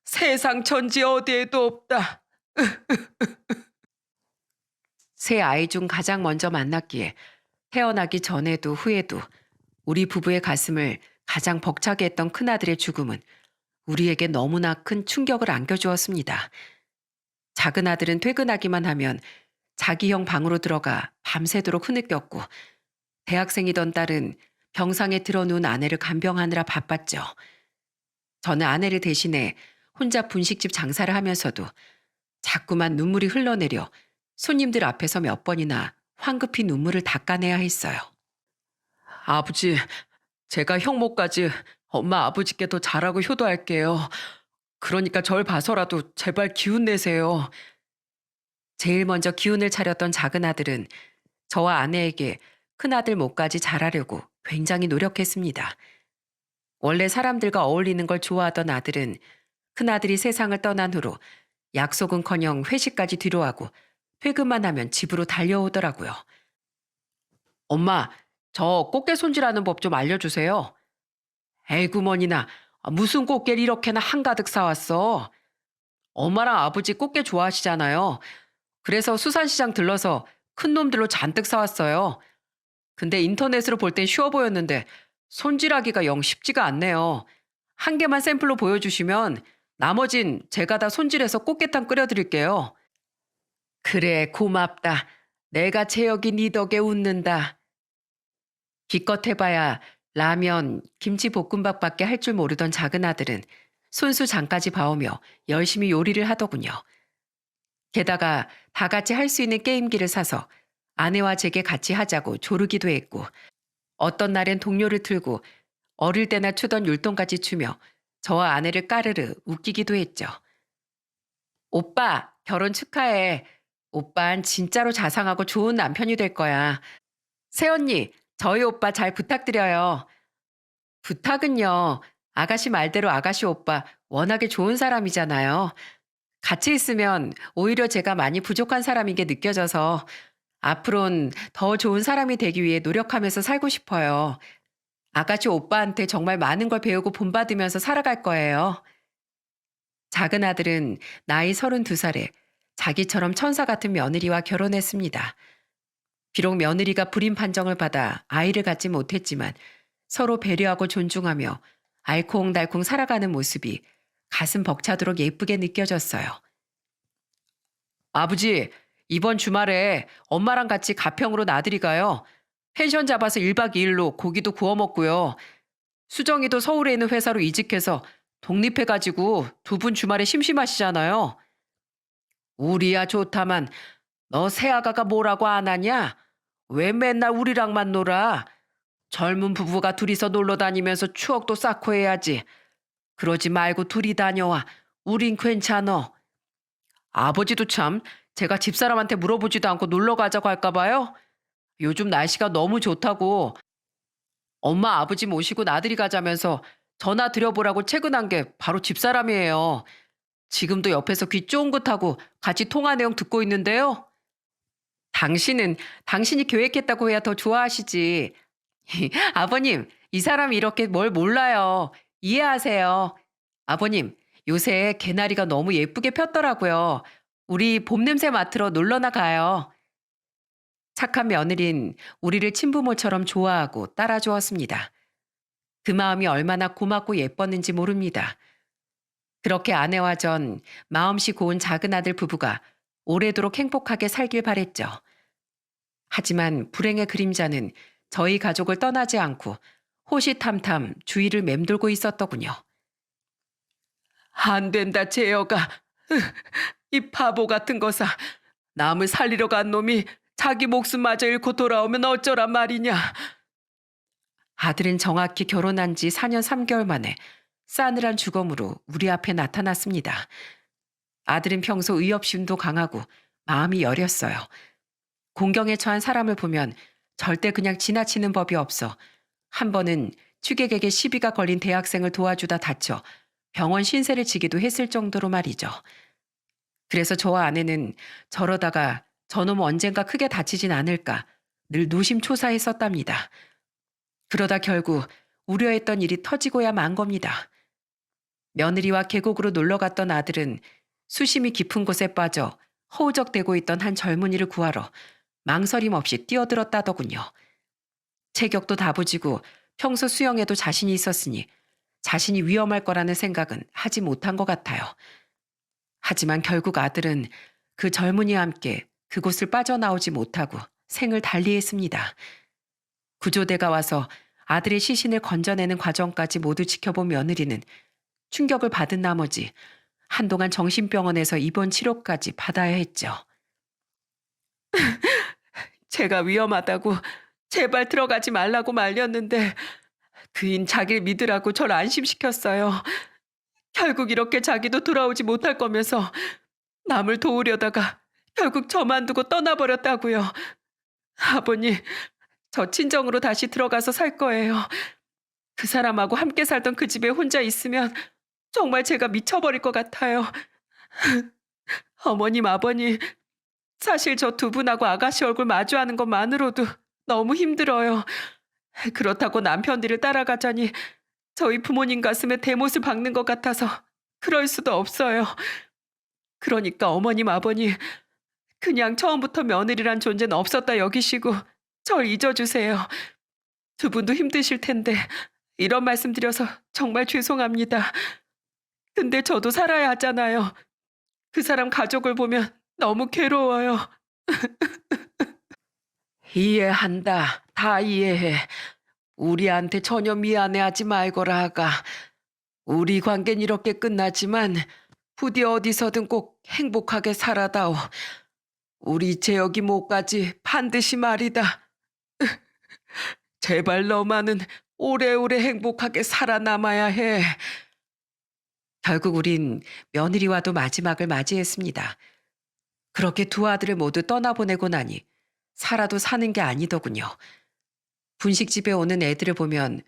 세상 천지 어디에도 없다. 세 아이 중 가장 먼저 만났기에 태어나기 전에도 후에도 우리 부부의 가슴을 가장 벅차게 했던 큰아들의 죽음은 우리에게 너무나 큰 충격을 안겨주었습니다. 작은 아들은 퇴근하기만 하면 자기 형 방으로 들어가 밤새도록 흐느꼈고 대학생이던 딸은 병상에 들어누운 아내를 간병하느라 바빴죠. 저는 아내를 대신해 혼자 분식집 장사를 하면서도 자꾸만 눈물이 흘러내려 손님들 앞에서 몇 번이나 황급히 눈물을 닦아내야 했어요. 아버지, 제가 형목까지 엄마 아버지께 더 잘하고 효도할게요. 그러니까 절 봐서라도 제발 기운 내세요. 제일 먼저 기운을 차렸던 작은 아들은 저와 아내에게 큰아들 몫까지 잘하려고 굉장히 노력했습니다. 원래 사람들과 어울리는 걸 좋아하던 아들은 큰아들이 세상을 떠난 후로 약속은커녕 회식까지 뒤로하고 퇴근만 하면 집으로 달려오더라고요. 엄마, 저 꽃게 손질하는 법 좀 알려주세요. 에구머니나 무슨 꽃게를 이렇게나 한가득 사왔어. 엄마랑 아버지 꽃게 좋아하시잖아요. 그래서 수산시장 들러서 큰 놈들로 잔뜩 사왔어요. 근데 인터넷으로 볼 땐 쉬워 보였는데 손질하기가 영 쉽지가 않네요. 한 개만 샘플로 보여주시면 나머진 제가 다 손질해서 꽃게탕 끓여드릴게요. 그래, 고맙다. 내가 재혁이 네 덕에 웃는다. 기껏 해봐야 라면, 김치볶음밥밖에 할 줄 모르던 작은 아들은 손수 장까지 봐오며 열심히 요리를 하더군요. 게다가 다 같이 할 수 있는 게임기를 사서 아내와 제게 같이 하자고 조르기도 했고 어떤 날엔 동료를 틀고 어릴 때나 추던 율동까지 추며 저와 아내를 까르르 웃기기도 했죠. 오빠, 결혼 축하해. 오빤 진짜로 자상하고 좋은 남편이 될 거야. 새언니, 저희 오빠 잘 부탁드려요. 부탁은요. 아가씨 말대로 아가씨 오빠 워낙에 좋은 사람이잖아요. 같이 있으면 오히려 제가 많이 부족한 사람인 게 느껴져서 앞으론 더 좋은 사람이 되기 위해 노력하면서 살고 싶어요. 아가씨 오빠한테 정말 많은 걸 배우고 본받으면서 살아갈 거예요. 작은 아들은 나이 32살에 자기처럼 천사 같은 며느리와 결혼했습니다. 비록 며느리가 불임 판정을 받아 아이를 갖지 못했지만 서로 배려하고 존중하며 알콩달콩 살아가는 모습이 가슴 벅차도록 예쁘게 느껴졌어요. 아버지, 이번 주말에 엄마랑 같이 가평으로 나들이 가요. 펜션 잡아서 1박 2일로 고기도 구워 먹고요. 수정이도 서울에 있는 회사로 이직해서 독립해가지고 두 분 주말에 심심하시잖아요. 우리야 좋다만 너 새아가가 뭐라고 안 하냐? 왜 맨날 우리랑만 놀아? 젊은 부부가 둘이서 놀러 다니면서 추억도 쌓고 해야지. 그러지 말고 둘이 다녀와. 우린 괜찮어. 아버지도 참 제가 집사람한테 물어보지도 않고 놀러 가자고 할까 봐요. 요즘 날씨가 너무 좋다고 엄마 아버지 모시고 나들이 가자면서 전화 드려보라고 채근한 게 바로 집사람이에요. 지금도 옆에서 귀 쫑긋하고 같이 통화 내용 듣고 있는데요. 당신은 당신이 계획했다고 해야 더 좋아하시지. 아버님, 이 사람이 이렇게 뭘 몰라요. 이해하세요. 아버님, 요새 개나리가 너무 예쁘게 폈더라고요. 우리 봄 냄새 맡으러 놀러나 가요. 착한 며느린 우리를 친부모처럼 좋아하고 따라주었습니다. 그 마음이 얼마나 고맙고 예뻤는지 모릅니다. 그렇게 아내와 전 마음씨 고운 작은 아들 부부가 오래도록 행복하게 살길 바랬죠. 하지만 불행의 그림자는 저희 가족을 떠나지 않고 호시탐탐 주위를 맴돌고 있었더군요. 안 된다, 제여가. 이 바보 같은 거사. 남을 살리러 간 놈이 자기 목숨마저 잃고 돌아오면 어쩌란 말이냐. 아들은 정확히 결혼한 지 4년 3개월 만에 싸늘한 죽음으로 우리 앞에 나타났습니다. 아들은 평소 의협심도 강하고 마음이 여렸어요. 공경에 처한 사람을 보면 절대 그냥 지나치는 법이 없어 한 번은 취객에게 시비가 걸린 대학생을 도와주다 다쳐 병원 신세를 지기도 했을 정도로 말이죠. 그래서 저와 아내는 저러다가 저놈 언젠가 크게 다치진 않을까 늘 노심초사했었답니다. 그러다 결국 우려했던 일이 터지고야 만 겁니다. 며느리와 계곡으로 놀러 갔던 아들은 수심이 깊은 곳에 빠져 허우적대고 있던 한 젊은이를 구하러 망설임 없이 뛰어들었다더군요. 체격도 다부지고 평소 수영에도 자신이 있었으니 자신이 위험할 거라는 생각은 하지 못한 것 같아요. 하지만 결국 아들은 그 젊은이와 함께 그곳을 빠져나오지 못하고 생을 달리했습니다. 구조대가 와서 아들의 시신을 건져내는 과정까지 모두 지켜본 며느리는 충격을 받은 나머지 한동안 정신병원에서 입원 치료까지 받아야 했죠. 제가 위험하다고 제발 들어가지 말라고 말렸는데 그인 자기를 믿으라고 절 안심시켰어요. 결국 이렇게 자기도 돌아오지 못할 거면서 남을 도우려다가 결국 저만 두고 떠나버렸다고요. 아버님, 저 친정으로 다시 들어가서 살 거예요. 그 사람하고 함께 살던 그 집에 혼자 있으면 정말 제가 미쳐버릴 것 같아요. 어머님, 아버님, 사실 저 두 분하고 아가씨 얼굴 마주하는 것만으로도 너무 힘들어요. 그렇다고 남편들을 따라가자니 저희 부모님 가슴에 대못을 박는 것 같아서 그럴 수도 없어요. 그러니까 어머님, 아버님, 그냥 처음부터 며느리란 존재는 없었다 여기시고 절 잊어주세요. 두 분도 힘드실 텐데 이런 말씀 드려서 정말 죄송합니다. 근데 저도 살아야 하잖아요. 그 사람 가족을 보면 너무 괴로워요. 이해한다. 다 이해해. 우리한테 전혀 미안해하지 말거라 하가. 우리 관계는 이렇게 끝나지만 부디 어디서든 꼭 행복하게 살아다오. 우리 재혁이 목까지 반드시 말이다. 제발 너만은 오래오래 행복하게 살아남아야 해. 결국 우린 며느리와도 마지막을 맞이했습니다. 그렇게 두 아들을 모두 떠나보내고 나니 살아도 사는 게 아니더군요. 분식집에 오는 애들을 보면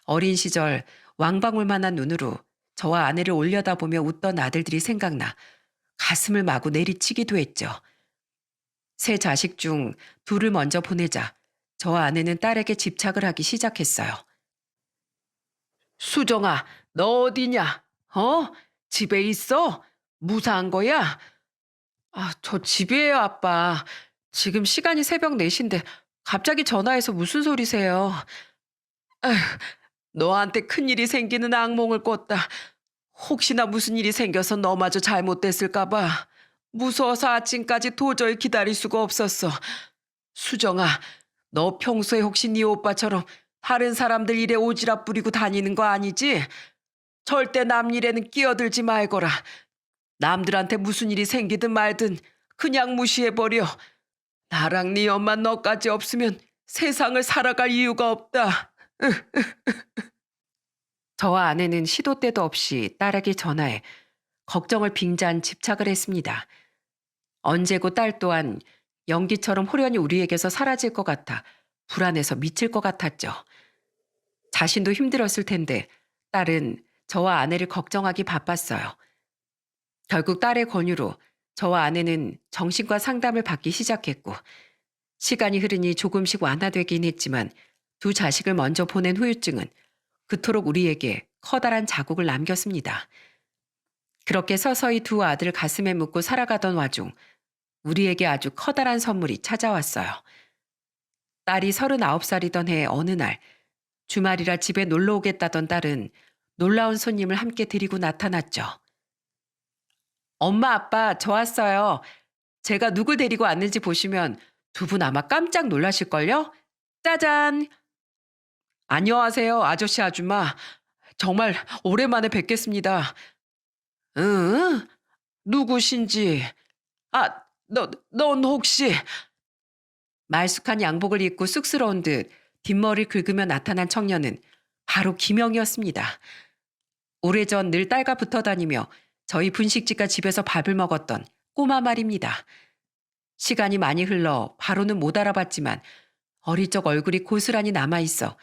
어린 시절 왕방울만한 눈으로 저와 아내를 올려다보며 웃던 아들들이 생각나 가슴을 마구 내리치기도 했죠. 세 자식 중 둘을 먼저 보내자 저와 아내는 딸에게 집착을 하기 시작했어요. 수정아, 너 어디냐? 집에 있어? 무사한 거야? 저 집이에요, 아빠. 지금 시간이 새벽 4시인데 갑자기 전화해서 무슨 소리세요? 아휴, 너한테 큰일이 생기는 악몽을 꿨다. 혹시나 무슨 일이 생겨서 너마저 잘못됐을까 봐. 무서워서 아침까지 도저히 기다릴 수가 없었어. 수정아, 너 평소에 혹시 네 오빠처럼 다른 사람들 일에 오지랖 부리고 다니는 거 아니지? 절대 남 일에는 끼어들지 말거라. 남들한테 무슨 일이 생기든 말든 그냥 무시해버려. 나랑 네 엄마 너까지 없으면 세상을 살아갈 이유가 없다. 저와 아내는 시도 때도 없이 딸에게 전화해 걱정을 빙자한 집착을 했습니다. 언제고 딸 또한 연기처럼 호련히 우리에게서 사라질 것 같아 불안해서 미칠 것 같았죠. 자신도 힘들었을 텐데 딸은 저와 아내를 걱정하기 바빴어요. 결국 딸의 권유로 저와 아내는 정신과 상담을 받기 시작했고 시간이 흐르니 조금씩 완화되긴 했지만 두 자식을 먼저 보낸 후유증은 그토록 우리에게 커다란 자국을 남겼습니다. 그렇게 서서히 두 아들을 가슴에 묻고 살아가던 와중 우리에게 아주 커다란 선물이 찾아왔어요. 딸이 39살이던 해 어느 날 주말이라 집에 놀러 오겠다던 딸은 놀라운 손님을 함께 데리고 나타났죠. 엄마, 아빠, 저 왔어요. 제가 누굴 데리고 왔는지 보시면 두 분 아마 깜짝 놀라실걸요? 짜잔! 안녕하세요, 아저씨, 아줌마. 정말 오랜만에 뵙겠습니다. 응? 누구신지. 아, 넌 혹시. 말쑥한 양복을 입고 쑥스러운 듯 뒷머리를 긁으며 나타난 청년은 바로 김영이었습니다. 오래전 늘 딸과 붙어 다니며 저희 분식집과 집에서 밥을 먹었던 꼬마 말입니다. 시간이 많이 흘러 바로는 못 알아봤지만 어릴 적 얼굴이 고스란히 남아있어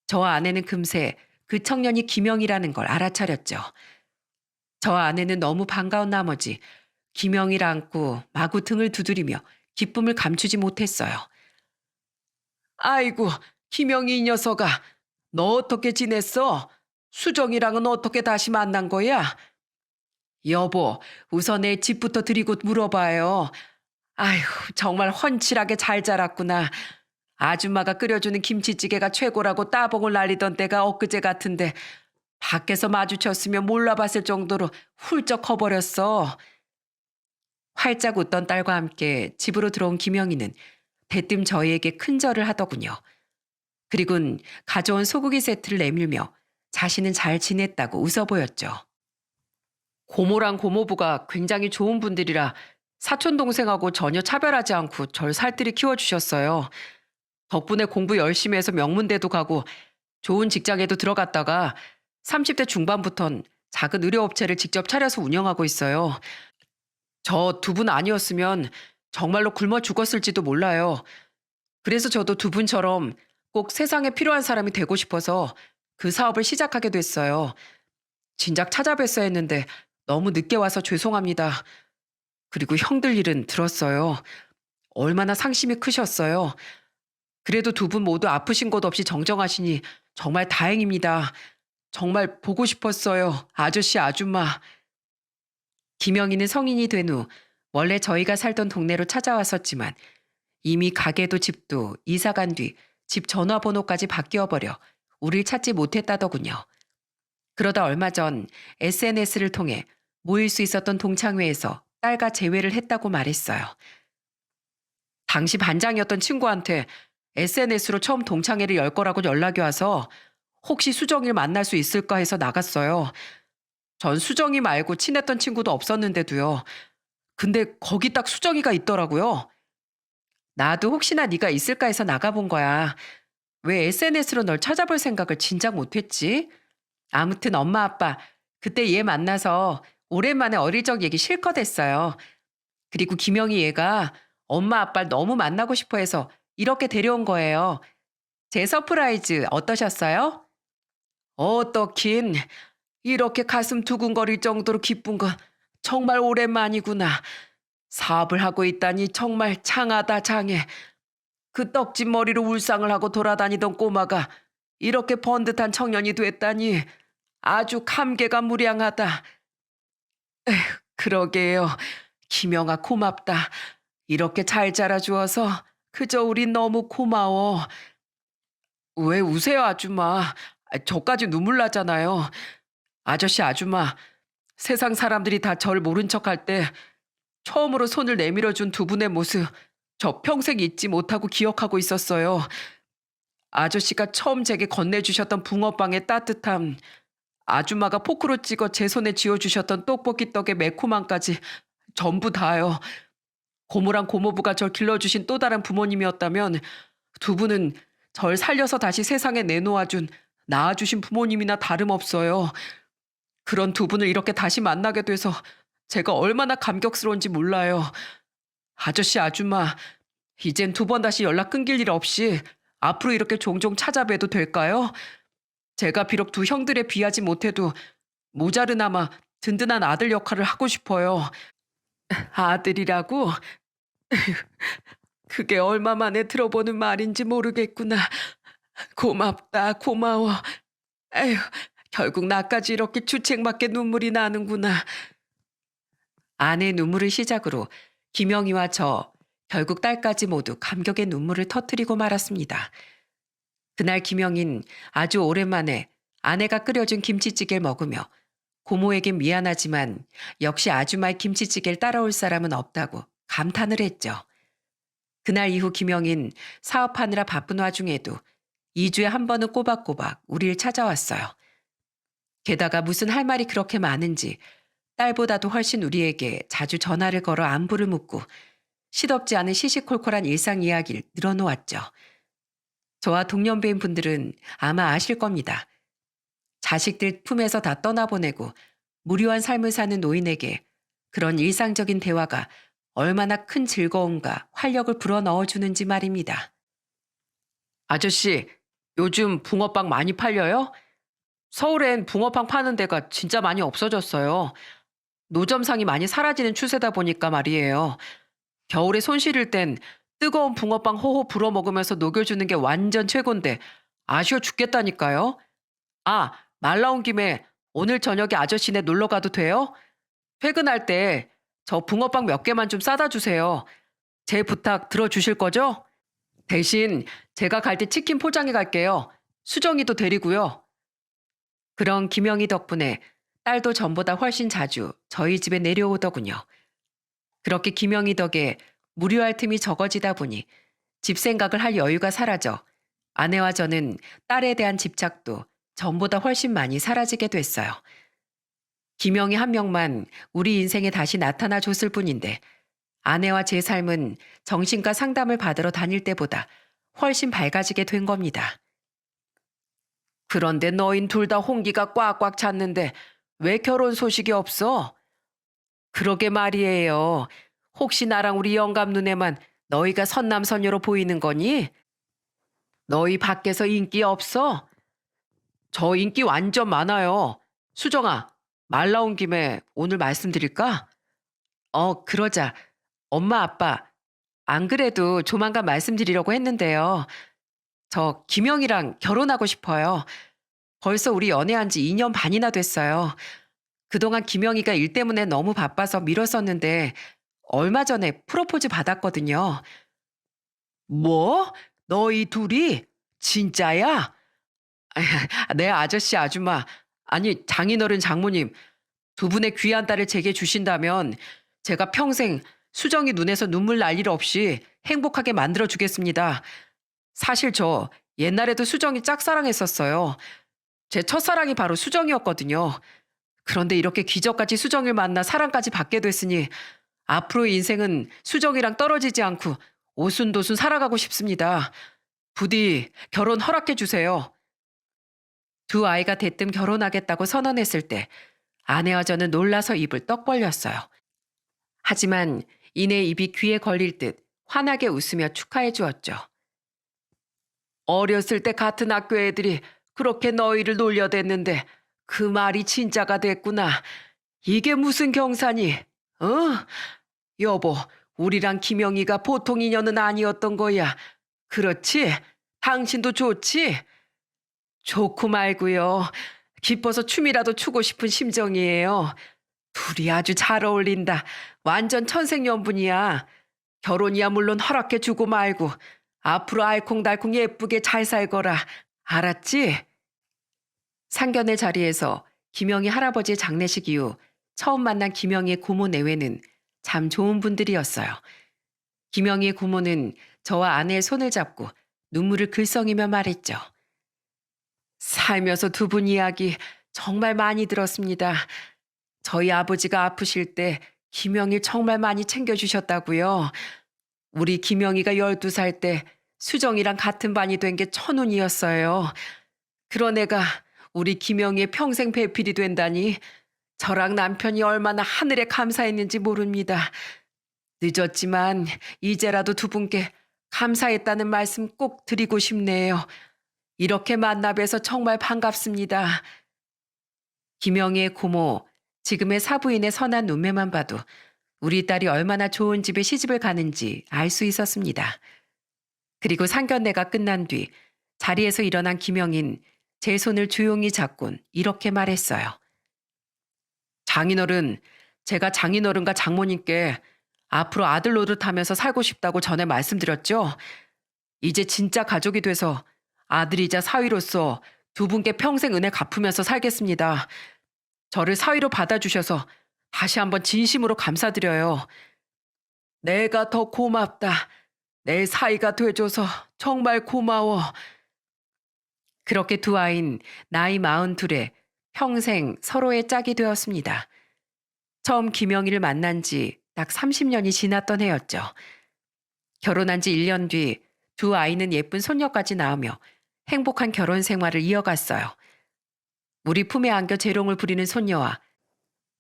저와 아내는 금세 그 청년이 김영이라는 걸 알아차렸죠. 저와 아내는 너무 반가운 나머지 김영이를 안고 마구 등을 두드리며 기쁨을 감추지 못했어요. 아이고, 김영이 이 녀석아. 너 어떻게 지냈어? 수정이랑은 어떻게 다시 만난 거야? 여보, 우선 내 집부터 드리고 물어봐요. 아휴, 정말 훤칠하게 잘 자랐구나. 아줌마가 끓여주는 김치찌개가 최고라고 따봉을 날리던 때가 엊그제 같은데 밖에서 마주쳤으면 몰라봤을 정도로 훌쩍 커버렸어. 활짝 웃던 딸과 함께 집으로 들어온 김영희는 대뜸 저희에게 큰절을 하더군요. 그리곤 가져온 소고기 세트를 내밀며 자신은 잘 지냈다고 웃어 보였죠. 고모랑 고모부가 굉장히 좋은 분들이라 사촌 동생하고 전혀 차별하지 않고 절 살뜰히 키워주셨어요. 덕분에 공부 열심히 해서 명문대도 가고 좋은 직장에도 들어갔다가 30대 중반부턴 작은 의료업체를 직접 차려서 운영하고 있어요. 저 두 분 아니었으면 정말로 굶어 죽었을지도 몰라요. 그래서 저도 두 분처럼 꼭 세상에 필요한 사람이 되고 싶어서 그 사업을 시작하게 됐어요. 진작 찾아뵀어야 했는데 너무 늦게 와서 죄송합니다. 그리고 형들 일은 들었어요. 얼마나 상심이 크셨어요. 그래도 두 분 모두 아프신 것 없이 정정하시니 정말 다행입니다. 정말 보고 싶었어요. 아저씨, 아줌마. 김영희는 성인이 된 후 원래 저희가 살던 동네로 찾아왔었지만 이미 가게도 집도 이사 간 뒤 집 전화번호까지 바뀌어버려 우릴 찾지 못했다더군요. 그러다 얼마 전 SNS를 통해 모일 수 있었던 동창회에서 딸과 재회를 했다고 말했어요. 당시 반장이었던 친구한테 SNS로 처음 동창회를 열 거라고 연락이 와서 혹시 수정이를 만날 수 있을까 해서 나갔어요. 전 수정이 말고 친했던 친구도 없었는데도요. 근데 거기 딱 수정이가 있더라고요. 나도 혹시나 네가 있을까 해서 나가본 거야. 왜 SNS로 널 찾아볼 생각을 진작 못했지? 아무튼 엄마 아빠 그때 얘 만나서 오랜만에 어릴 적 얘기 실컷 했어요. 그리고 김영희 얘가 엄마 아빠를 너무 만나고 싶어 해서 이렇게 데려온 거예요. 제 서프라이즈 어떠셨어요? 어떻긴 이렇게 가슴 두근거릴 정도로 기쁜 건 정말 오랜만이구나. 사업을 하고 있다니 정말 장하다 장해. 그 떡진 머리로 울상을 하고 돌아다니던 꼬마가 이렇게 번듯한 청년이 됐다니 아주 감개가 무량하다. 그러게요. 김영아 고맙다. 이렇게 잘 자라주어서 그저 우린 너무 고마워. 왜 우세요 아줌마. 저까지 눈물 나잖아요. 아저씨 아줌마 세상 사람들이 다 절 모른 척할 때 처음으로 손을 내밀어준 두 분의 모습, 저 평생 잊지 못하고 기억하고 있었어요. 아저씨가 처음 제게 건네주셨던 붕어빵의 따뜻함, 아줌마가 포크로 찍어 제 손에 쥐어주셨던 떡볶이 떡의 매콤함까지 전부 다요. 고모랑 고모부가 절 길러주신 또 다른 부모님이었다면 두 분은 절 살려서 다시 세상에 내놓아준 낳아주신 부모님이나 다름없어요. 그런 두 분을 이렇게 다시 만나게 돼서 제가 얼마나 감격스러운지 몰라요. 아저씨 아줌마, 이젠 두 번 다시 연락 끊길 일 없이 앞으로 이렇게 종종 찾아뵈도 될까요? 제가 비록 두 형들에 비하지 못해도 모자르나마 든든한 아들 역할을 하고 싶어요. 아들이라고? 그게 얼마 만에 들어보는 말인지 모르겠구나. 고맙다, 고마워. 에휴, 결국 나까지 이렇게 주책맞게 눈물이 나는구나. 아내 눈물을 시작으로 김영희와 저, 결국 딸까지 모두 감격의 눈물을 터뜨리고 말았습니다. 그날 김영희는 아주 오랜만에 아내가 끓여준 김치찌개를 먹으며 고모에겐 미안하지만 역시 아줌마의 김치찌개를 따라올 사람은 없다고 감탄을 했죠. 그날 이후 김영희는 사업하느라 바쁜 와중에도 2주에 한 번은 꼬박꼬박 우리를 찾아왔어요. 게다가 무슨 할 말이 그렇게 많은지 딸보다도 훨씬 우리에게 자주 전화를 걸어 안부를 묻고 시덥지 않은 시시콜콜한 일상 이야기를 늘어놓았죠. 저와 동년배인 분들은 아마 아실 겁니다. 자식들 품에서 다 떠나보내고 무료한 삶을 사는 노인에게 그런 일상적인 대화가 얼마나 큰 즐거움과 활력을 불어넣어주는지 말입니다. 아저씨, 요즘 붕어빵 많이 팔려요? 서울엔 붕어빵 파는 데가 진짜 많이 없어졌어요. 노점상이 많이 사라지는 추세다 보니까 말이에요. 겨울에 손 시릴 땐 뜨거운 붕어빵 호호 불어 먹으면서 녹여주는 게 완전 최곤데 아쉬워 죽겠다니까요. 아, 말 나온 김에 오늘 저녁에 아저씨네 놀러 가도 돼요? 퇴근할 때 저 붕어빵 몇 개만 좀 싸다 주세요. 제 부탁 들어주실 거죠? 대신 제가 갈 때 치킨 포장해 갈게요. 수정이도 데리고요. 그런 김영희 덕분에 딸도 전보다 훨씬 자주 저희 집에 내려오더군요. 그렇게 김영희 덕에 무료할 틈이 적어지다 보니 집 생각을 할 여유가 사라져 아내와 저는 딸에 대한 집착도 전보다 훨씬 많이 사라지게 됐어요. 김영희 한 명만 우리 인생에 다시 나타나 줬을 뿐인데 아내와 제 삶은 정신과 상담을 받으러 다닐 때보다 훨씬 밝아지게 된 겁니다. 그런데 너흰 둘 다 홍기가 꽉꽉 찼는데 왜 결혼 소식이 없어? 그러게 말이에요. 혹시 나랑 우리 영감 눈에만 너희가 선남선녀로 보이는 거니? 너희 밖에서 인기 없어? 저 인기 완전 많아요. 수정아, 말 나온 김에 오늘 말씀드릴까? 그러자. 엄마, 아빠. 안 그래도 조만간 말씀드리려고 했는데요. 저 김영희랑 결혼하고 싶어요. 벌써 우리 연애한 지 2년 반이나 됐어요. 그동안 김영희가 일 때문에 너무 바빠서 미뤘었는데 얼마 전에 프로포즈 받았거든요. 뭐? 너희 둘이? 진짜야? 네, 아저씨, 아줌마. 아니, 장인어른, 장모님. 두 분의 귀한 딸을 제게 주신다면 제가 평생 수정이 눈에서 눈물 날 일 없이 행복하게 만들어 주겠습니다. 사실 저 옛날에도 수정이 짝사랑했었어요. 제 첫사랑이 바로 수정이었거든요. 그런데 이렇게 기적같이 수정을 만나 사랑까지 받게 됐으니 앞으로의 인생은 수정이랑 떨어지지 않고 오순도순 살아가고 싶습니다. 부디 결혼 허락해 주세요. 두 아이가 대뜸 결혼하겠다고 선언했을 때 아내와 저는 놀라서 입을 떡 벌렸어요. 하지만 이내 입이 귀에 걸릴 듯 환하게 웃으며 축하해 주었죠. 어렸을 때 같은 학교 애들이 그렇게 너희를 놀려댔는데 그 말이 진짜가 됐구나. 이게 무슨 경사니? 어? 여보, 우리랑 김영희가 보통 인연은 아니었던 거야. 그렇지? 당신도 좋지? 좋고 말고요. 기뻐서 춤이라도 추고 싶은 심정이에요. 둘이 아주 잘 어울린다. 완전 천생연분이야. 결혼이야 물론 허락해 주고 말고 앞으로 알콩달콩 예쁘게 잘 살거라. 알았지? 상견례 자리에서 김영희 할아버지의 장례식 이후 처음 만난 김영희의 고모 내외는 참 좋은 분들이었어요. 김영희의 고모는 저와 아내의 손을 잡고 눈물을 글썽이며 말했죠. 살면서 두 분 이야기 정말 많이 들었습니다. 저희 아버지가 아프실 때 김영희 정말 많이 챙겨주셨다고요. 우리 김영희가 12살 때 수정이랑 같은 반이 된 게 천운이었어요. 그런 애가 우리 김영희의 평생 배필이 된다니 저랑 남편이 얼마나 하늘에 감사했는지 모릅니다. 늦었지만 이제라도 두 분께 감사했다는 말씀 꼭 드리고 싶네요. 이렇게 만나 뵈서 정말 반갑습니다. 김영희의 고모, 지금의 사부인의 선한 눈매만 봐도 우리 딸이 얼마나 좋은 집에 시집을 가는지 알 수 있었습니다. 그리고 상견례가 끝난 뒤 자리에서 일어난 김영인 제 손을 조용히 잡곤 이렇게 말했어요. 장인어른, 제가 장인어른과 장모님께 앞으로 아들 노릇하면서 살고 싶다고 전에 말씀드렸죠? 이제 진짜 가족이 돼서 아들이자 사위로서 두 분께 평생 은혜 갚으면서 살겠습니다. 저를 사위로 받아주셔서 다시 한번 진심으로 감사드려요. 내가 더 고맙다. 내 사위가 돼줘서 정말 고마워. 그렇게 두 아이는 나이 42에 평생 서로의 짝이 되었습니다. 처음 김영희를 만난 지 딱 30년이 지났던 해였죠. 결혼한 지 1년 뒤 두 아이는 예쁜 손녀까지 낳으며 행복한 결혼 생활을 이어갔어요. 우리 품에 안겨 재롱을 부리는 손녀와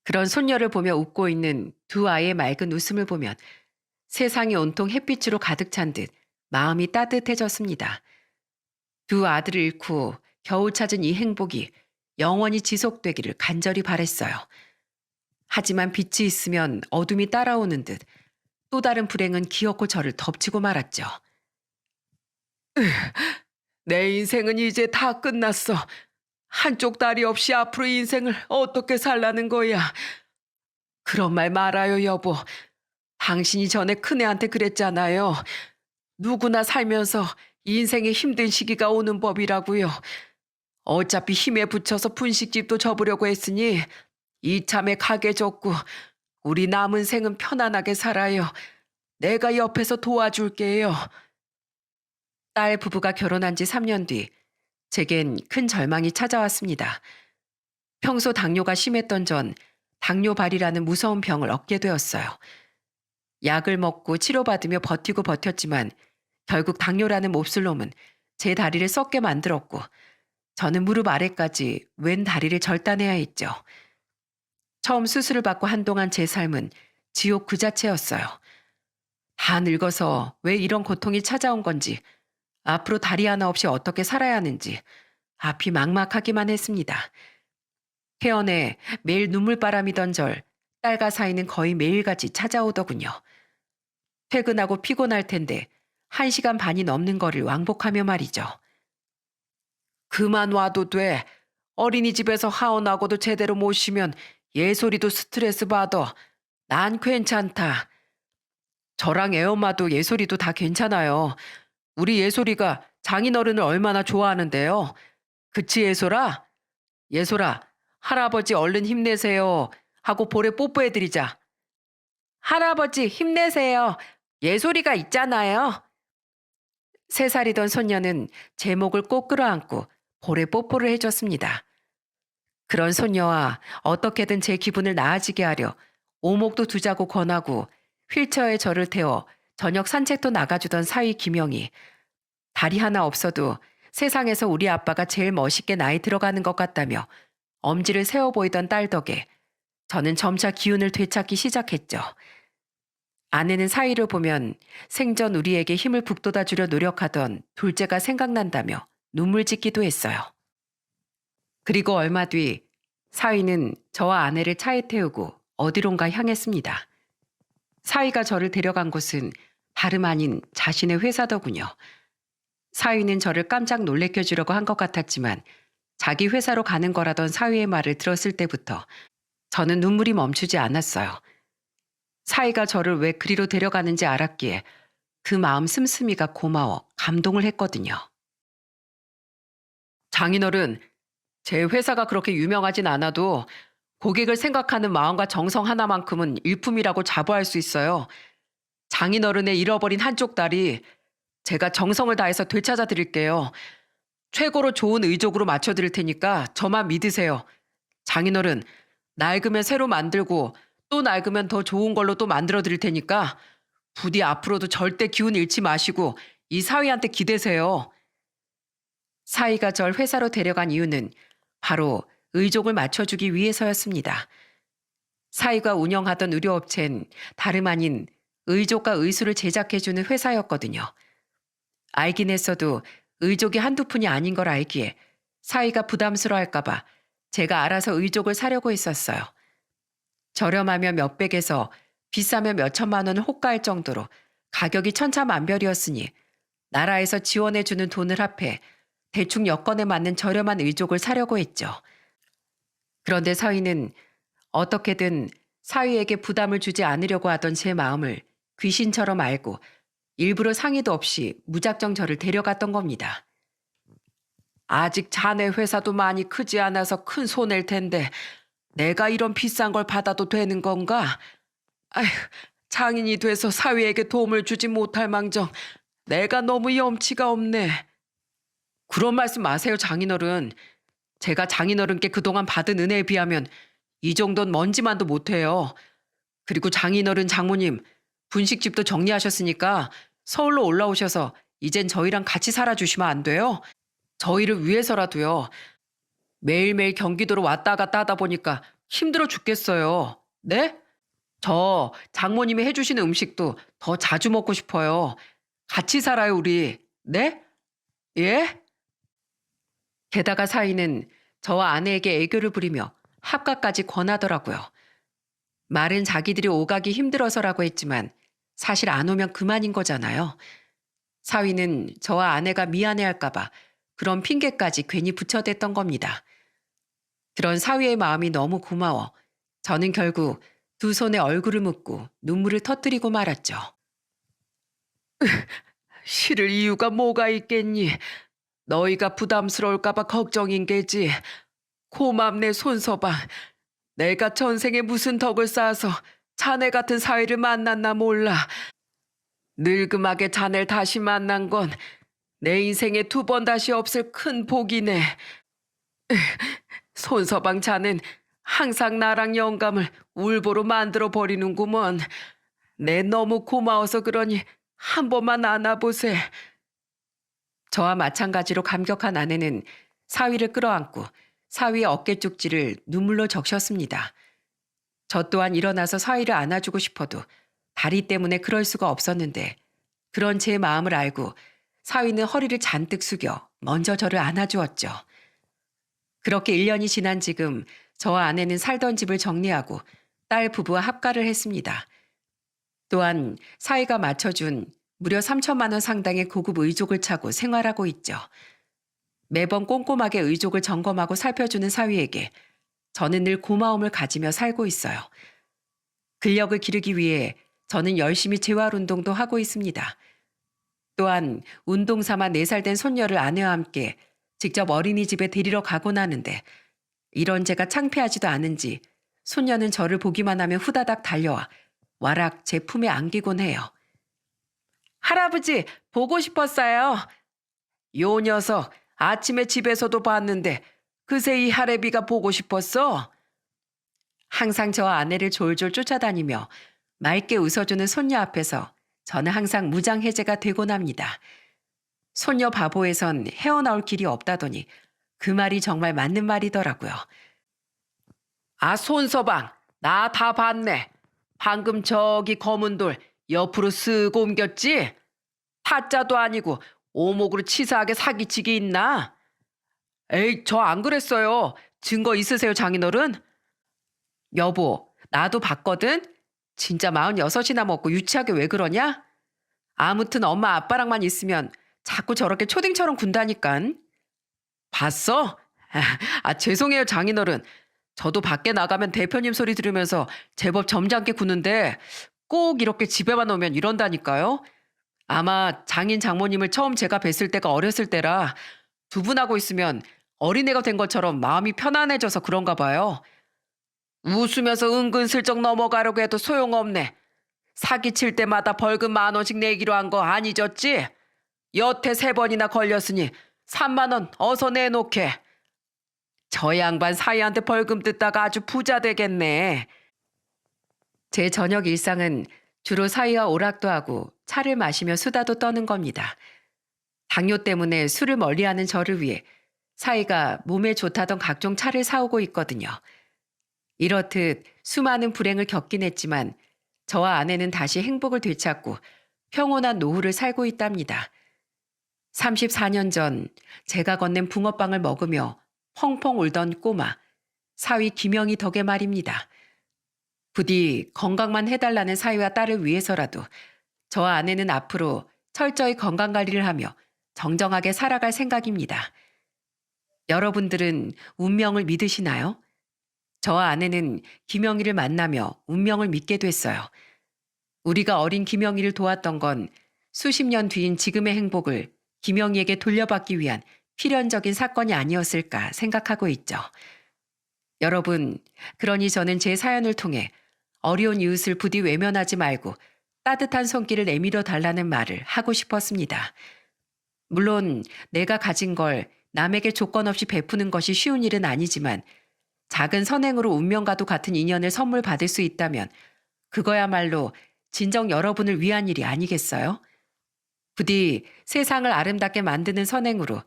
그런 손녀를 보며 웃고 있는 두 아이의 맑은 웃음을 보면 세상이 온통 햇빛으로 가득 찬 듯 마음이 따뜻해졌습니다. 두 아들을 잃고 겨우 찾은 이 행복이 영원히 지속되기를 간절히 바랬어요. 하지만 빛이 있으면 어둠이 따라오는 듯 또 다른 불행은 기어코 저를 덮치고 말았죠. 내 인생은 이제 다 끝났어. 한쪽 다리 없이 앞으로 인생을 어떻게 살라는 거야. 그런 말 말아요, 여보. 당신이 전에 큰애한테 그랬잖아요. 누구나 살면서 인생에 힘든 시기가 오는 법이라고요. 어차피 힘에 부쳐서 분식집도 접으려고 했으니 이참에 가게 접고 우리 남은 생은 편안하게 살아요. 내가 옆에서 도와줄게요. 딸 부부가 결혼한 지 3년 뒤 제겐 큰 절망이 찾아왔습니다. 평소 당뇨가 심했던 전 당뇨발이라는 무서운 병을 얻게 되었어요. 약을 먹고 치료받으며 버티고 버텼지만 결국 당뇨라는 몹쓸 놈은 제 다리를 썩게 만들었고 저는 무릎 아래까지 왼 다리를 절단해야 했죠. 처음 수술을 받고 한동안 제 삶은 지옥 그 자체였어요. 다 늙어서 왜 이런 고통이 찾아온 건지, 앞으로 다리 하나 없이 어떻게 살아야 하는지 앞이 막막하기만 했습니다. 태연에 매일 눈물바람이던 절 딸과 사이는 거의 매일같이 찾아오더군요. 퇴근하고 피곤할 텐데 1시간 반이 넘는 거리를 왕복하며 말이죠. 그만 와도 돼. 어린이집에서 하원하고도 제대로 못 쉬면 예솔이도 스트레스 받아. 난 괜찮다. 저랑 애엄마도 예솔이도 다 괜찮아요. 우리 예솔이가 장인어른을 얼마나 좋아하는데요. 그치 예솔아? 예솔아, 할아버지 얼른 힘내세요 하고 볼에 뽀뽀해드리자. 할아버지 힘내세요. 예솔이가 있잖아요. 3살이던 손녀는 제 목을 꼭 끌어안고 볼에 뽀뽀를 해줬습니다. 그런 손녀와 어떻게든 제 기분을 나아지게 하려 오목도 두자고 권하고 휠체어에 저를 태워 저녁 산책도 나가주던 사위 김영희. 다리 하나 없어도 세상에서 우리 아빠가 제일 멋있게 나이 들어가는 것 같다며 엄지를 세워 보이던 딸 덕에 저는 점차 기운을 되찾기 시작했죠. 아내는 사위를 보면 생전 우리에게 힘을 북돋아주려 노력하던 둘째가 생각난다며 눈물 짓기도 했어요. 그리고 얼마 뒤 사위는 저와 아내를 차에 태우고 어디론가 향했습니다. 사위가 저를 데려간 곳은 다름 아닌 자신의 회사더군요. 사위는 저를 깜짝 놀래켜 주려고 한 것 같았지만 자기 회사로 가는 거라던 사위의 말을 들었을 때부터 저는 눈물이 멈추지 않았어요. 사위가 저를 왜 그리로 데려가는지 알았기에 그 마음 씀씀이가 고마워 감동을 했거든요. 장인어른, 제 회사가 그렇게 유명하진 않아도 고객을 생각하는 마음과 정성 하나만큼은 일품이라고 자부할 수 있어요. 장인어른의 잃어버린 한쪽 다리 제가 정성을 다해서 되찾아 드릴게요. 최고로 좋은 의족으로 맞춰 드릴 테니까 저만 믿으세요. 장인어른, 낡으면 새로 만들고 또 낡으면 더 좋은 걸로 또 만들어 드릴 테니까 부디 앞으로도 절대 기운 잃지 마시고 이 사위한테 기대세요. 사위가 절 회사로 데려간 이유는 바로 의족을 맞춰주기 위해서였습니다. 사위가 운영하던 의료업체는 다름 아닌 의족과 의수를 제작해주는 회사였거든요. 알긴 했어도 의족이 한두 푼이 아닌 걸 알기에 사위가 부담스러워할까봐 제가 알아서 의족을 사려고 했었어요. 저렴하면 몇백에서 비싸면 몇천만 원을 호가할 정도로 가격이 천차만별이었으니 나라에서 지원해주는 돈을 합해 대충 여건에 맞는 저렴한 의족을 사려고 했죠. 그런데 사위는 어떻게든 사위에게 부담을 주지 않으려고 하던 제 마음을 귀신처럼 알고 일부러 상의도 없이 무작정 저를 데려갔던 겁니다. 아직 자네 회사도 많이 크지 않아서 큰 손해일 텐데 내가 이런 비싼 걸 받아도 되는 건가? 아휴, 장인이 돼서 사위에게 도움을 주지 못할 망정 내가 너무 염치가 없네. 그런 말씀 마세요, 장인어른. 제가 장인어른께 그동안 받은 은혜에 비하면 이 정도는 먼지만도 못해요. 그리고 장인어른 장모님 분식집도 정리하셨으니까 서울로 올라오셔서 이젠 저희랑 같이 살아주시면 안 돼요? 저희를 위해서라도요. 매일매일 경기도로 왔다 갔다 하다 보니까 힘들어 죽겠어요. 네? 저 장모님이 해주시는 음식도 더 자주 먹고 싶어요. 같이 살아요, 우리. 네? 예? 게다가 사위는 저와 아내에게 애교를 부리며 합가까지 권하더라고요. 말은 자기들이 오가기 힘들어서라고 했지만 사실 안 오면 그만인 거잖아요. 사위는 저와 아내가 미안해할까봐 그런 핑계까지 괜히 붙여댔던 겁니다. 그런 사위의 마음이 너무 고마워 저는 결국 두 손에 얼굴을 묻고 눈물을 터뜨리고 말았죠. 싫을 이유가 뭐가 있겠니? 너희가 부담스러울까봐 걱정인 게지. 고맙네, 손서방. 내가 전생에 무슨 덕을 쌓아서 자네 같은 사위를 만났나 몰라. 늙음하게 자네를 다시 만난 건 내 인생에 두 번 다시 없을 큰 복이네. 손서방 자넨 항상 나랑 영감을 울보로 만들어 버리는구먼. 내 너무 고마워서 그러니 한 번만 안아보세. 저와 마찬가지로 감격한 아내는 사위를 끌어안고 사위의 어깨 쪽지를 눈물로 적셨습니다. 저 또한 일어나서 사위를 안아주고 싶어도 다리 때문에 그럴 수가 없었는데 그런 제 마음을 알고 사위는 허리를 잔뜩 숙여 먼저 저를 안아주었죠. 그렇게 1년이 지난 지금 저와 아내는 살던 집을 정리하고 딸 부부와 합가를 했습니다. 또한 사위가 맞춰준 무려 3천만 원 상당의 고급 의족을 차고 생활하고 있죠. 매번 꼼꼼하게 의족을 점검하고 살펴주는 사위에게 저는 늘 고마움을 가지며 살고 있어요. 근력을 기르기 위해 저는 열심히 재활운동도 하고 있습니다. 또한 운동 삼아 4살 된 손녀를 아내와 함께 직접 어린이집에 데리러 가곤 하는데 이런 제가 창피하지도 않은지 손녀는 저를 보기만 하면 후다닥 달려와 와락 제 품에 안기곤 해요. 할아버지, 보고 싶었어요. 요 녀석 아침에 집에서도 봤는데 그새 이 할애비가 보고 싶었어? 항상 저와 아내를 졸졸 쫓아다니며 맑게 웃어주는 손녀 앞에서 저는 항상 무장해제가 되곤 합니다. 손녀 바보에선 헤어나올 길이 없다더니 그 말이 정말 맞는 말이더라고요. 아, 손서방, 나 다 봤네. 방금 저기 검은 돌 옆으로 쓱 옮겼지? 타짜도 아니고 오목으로 치사하게 사기치기 있나? 에이, 저 안 그랬어요. 증거 있으세요, 장인어른? 여보, 나도 봤거든? 진짜 46이나 먹고 유치하게 왜 그러냐? 아무튼 엄마 아빠랑만 있으면 자꾸 저렇게 초딩처럼 군다니깐. 봤어? 아, 죄송해요, 장인어른. 저도 밖에 나가면 대표님 소리 들으면서 제법 점잖게 구는데 꼭 이렇게 집에만 오면 이런다니까요. 아마 장인 장모님을 처음 제가 뵀을 때가 어렸을 때라 두 분하고 있으면 어린애가 된 것처럼 마음이 편안해져서 그런가 봐요. 웃으면서 은근슬쩍 넘어가려고 해도 소용없네. 사기칠 때마다 벌금 10,000원씩 내기로 한 거 안 잊었지? 여태 3번이나 걸렸으니 3만 원 어서 내놓게. 저 양반 사이한테 벌금 뜯다가 아주 부자 되겠네. 제 저녁 일상은 주로 사위와 오락도 하고 차를 마시며 수다도 떠는 겁니다. 당뇨 때문에 술을 멀리하는 저를 위해 사위가 몸에 좋다던 각종 차를 사오고 있거든요. 이렇듯 수많은 불행을 겪긴 했지만 저와 아내는 다시 행복을 되찾고 평온한 노후를 살고 있답니다. 34년 전 제가 건넨 붕어빵을 먹으며 펑펑 울던 꼬마, 사위 김영희 덕에 말입니다. 부디 건강만 해달라는 사위와 딸을 위해서라도 저와 아내는 앞으로 철저히 건강관리를 하며 정정하게 살아갈 생각입니다. 여러분들은 운명을 믿으시나요? 저와 아내는 김영희를 만나며 운명을 믿게 됐어요. 우리가 어린 김영희를 도왔던 건 수십 년 뒤인 지금의 행복을 김영희에게 돌려받기 위한 필연적인 사건이 아니었을까 생각하고 있죠. 여러분, 그러니 저는 제 사연을 통해 어려운 이웃을 부디 외면하지 말고 따뜻한 손길을 내밀어 달라는 말을 하고 싶었습니다. 물론 내가 가진 걸 남에게 조건 없이 베푸는 것이 쉬운 일은 아니지만 작은 선행으로 운명과도 같은 인연을 선물 받을 수 있다면 그거야말로 진정 여러분을 위한 일이 아니겠어요? 부디 세상을 아름답게 만드는 선행으로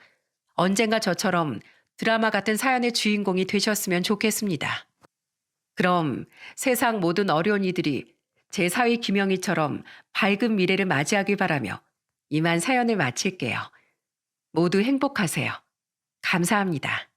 언젠가 저처럼 드라마 같은 사연의 주인공이 되셨으면 좋겠습니다. 그럼 세상 모든 어려운 이들이 제 사위 김영희처럼 밝은 미래를 맞이하길 바라며 이만 사연을 마칠게요. 모두 행복하세요. 감사합니다.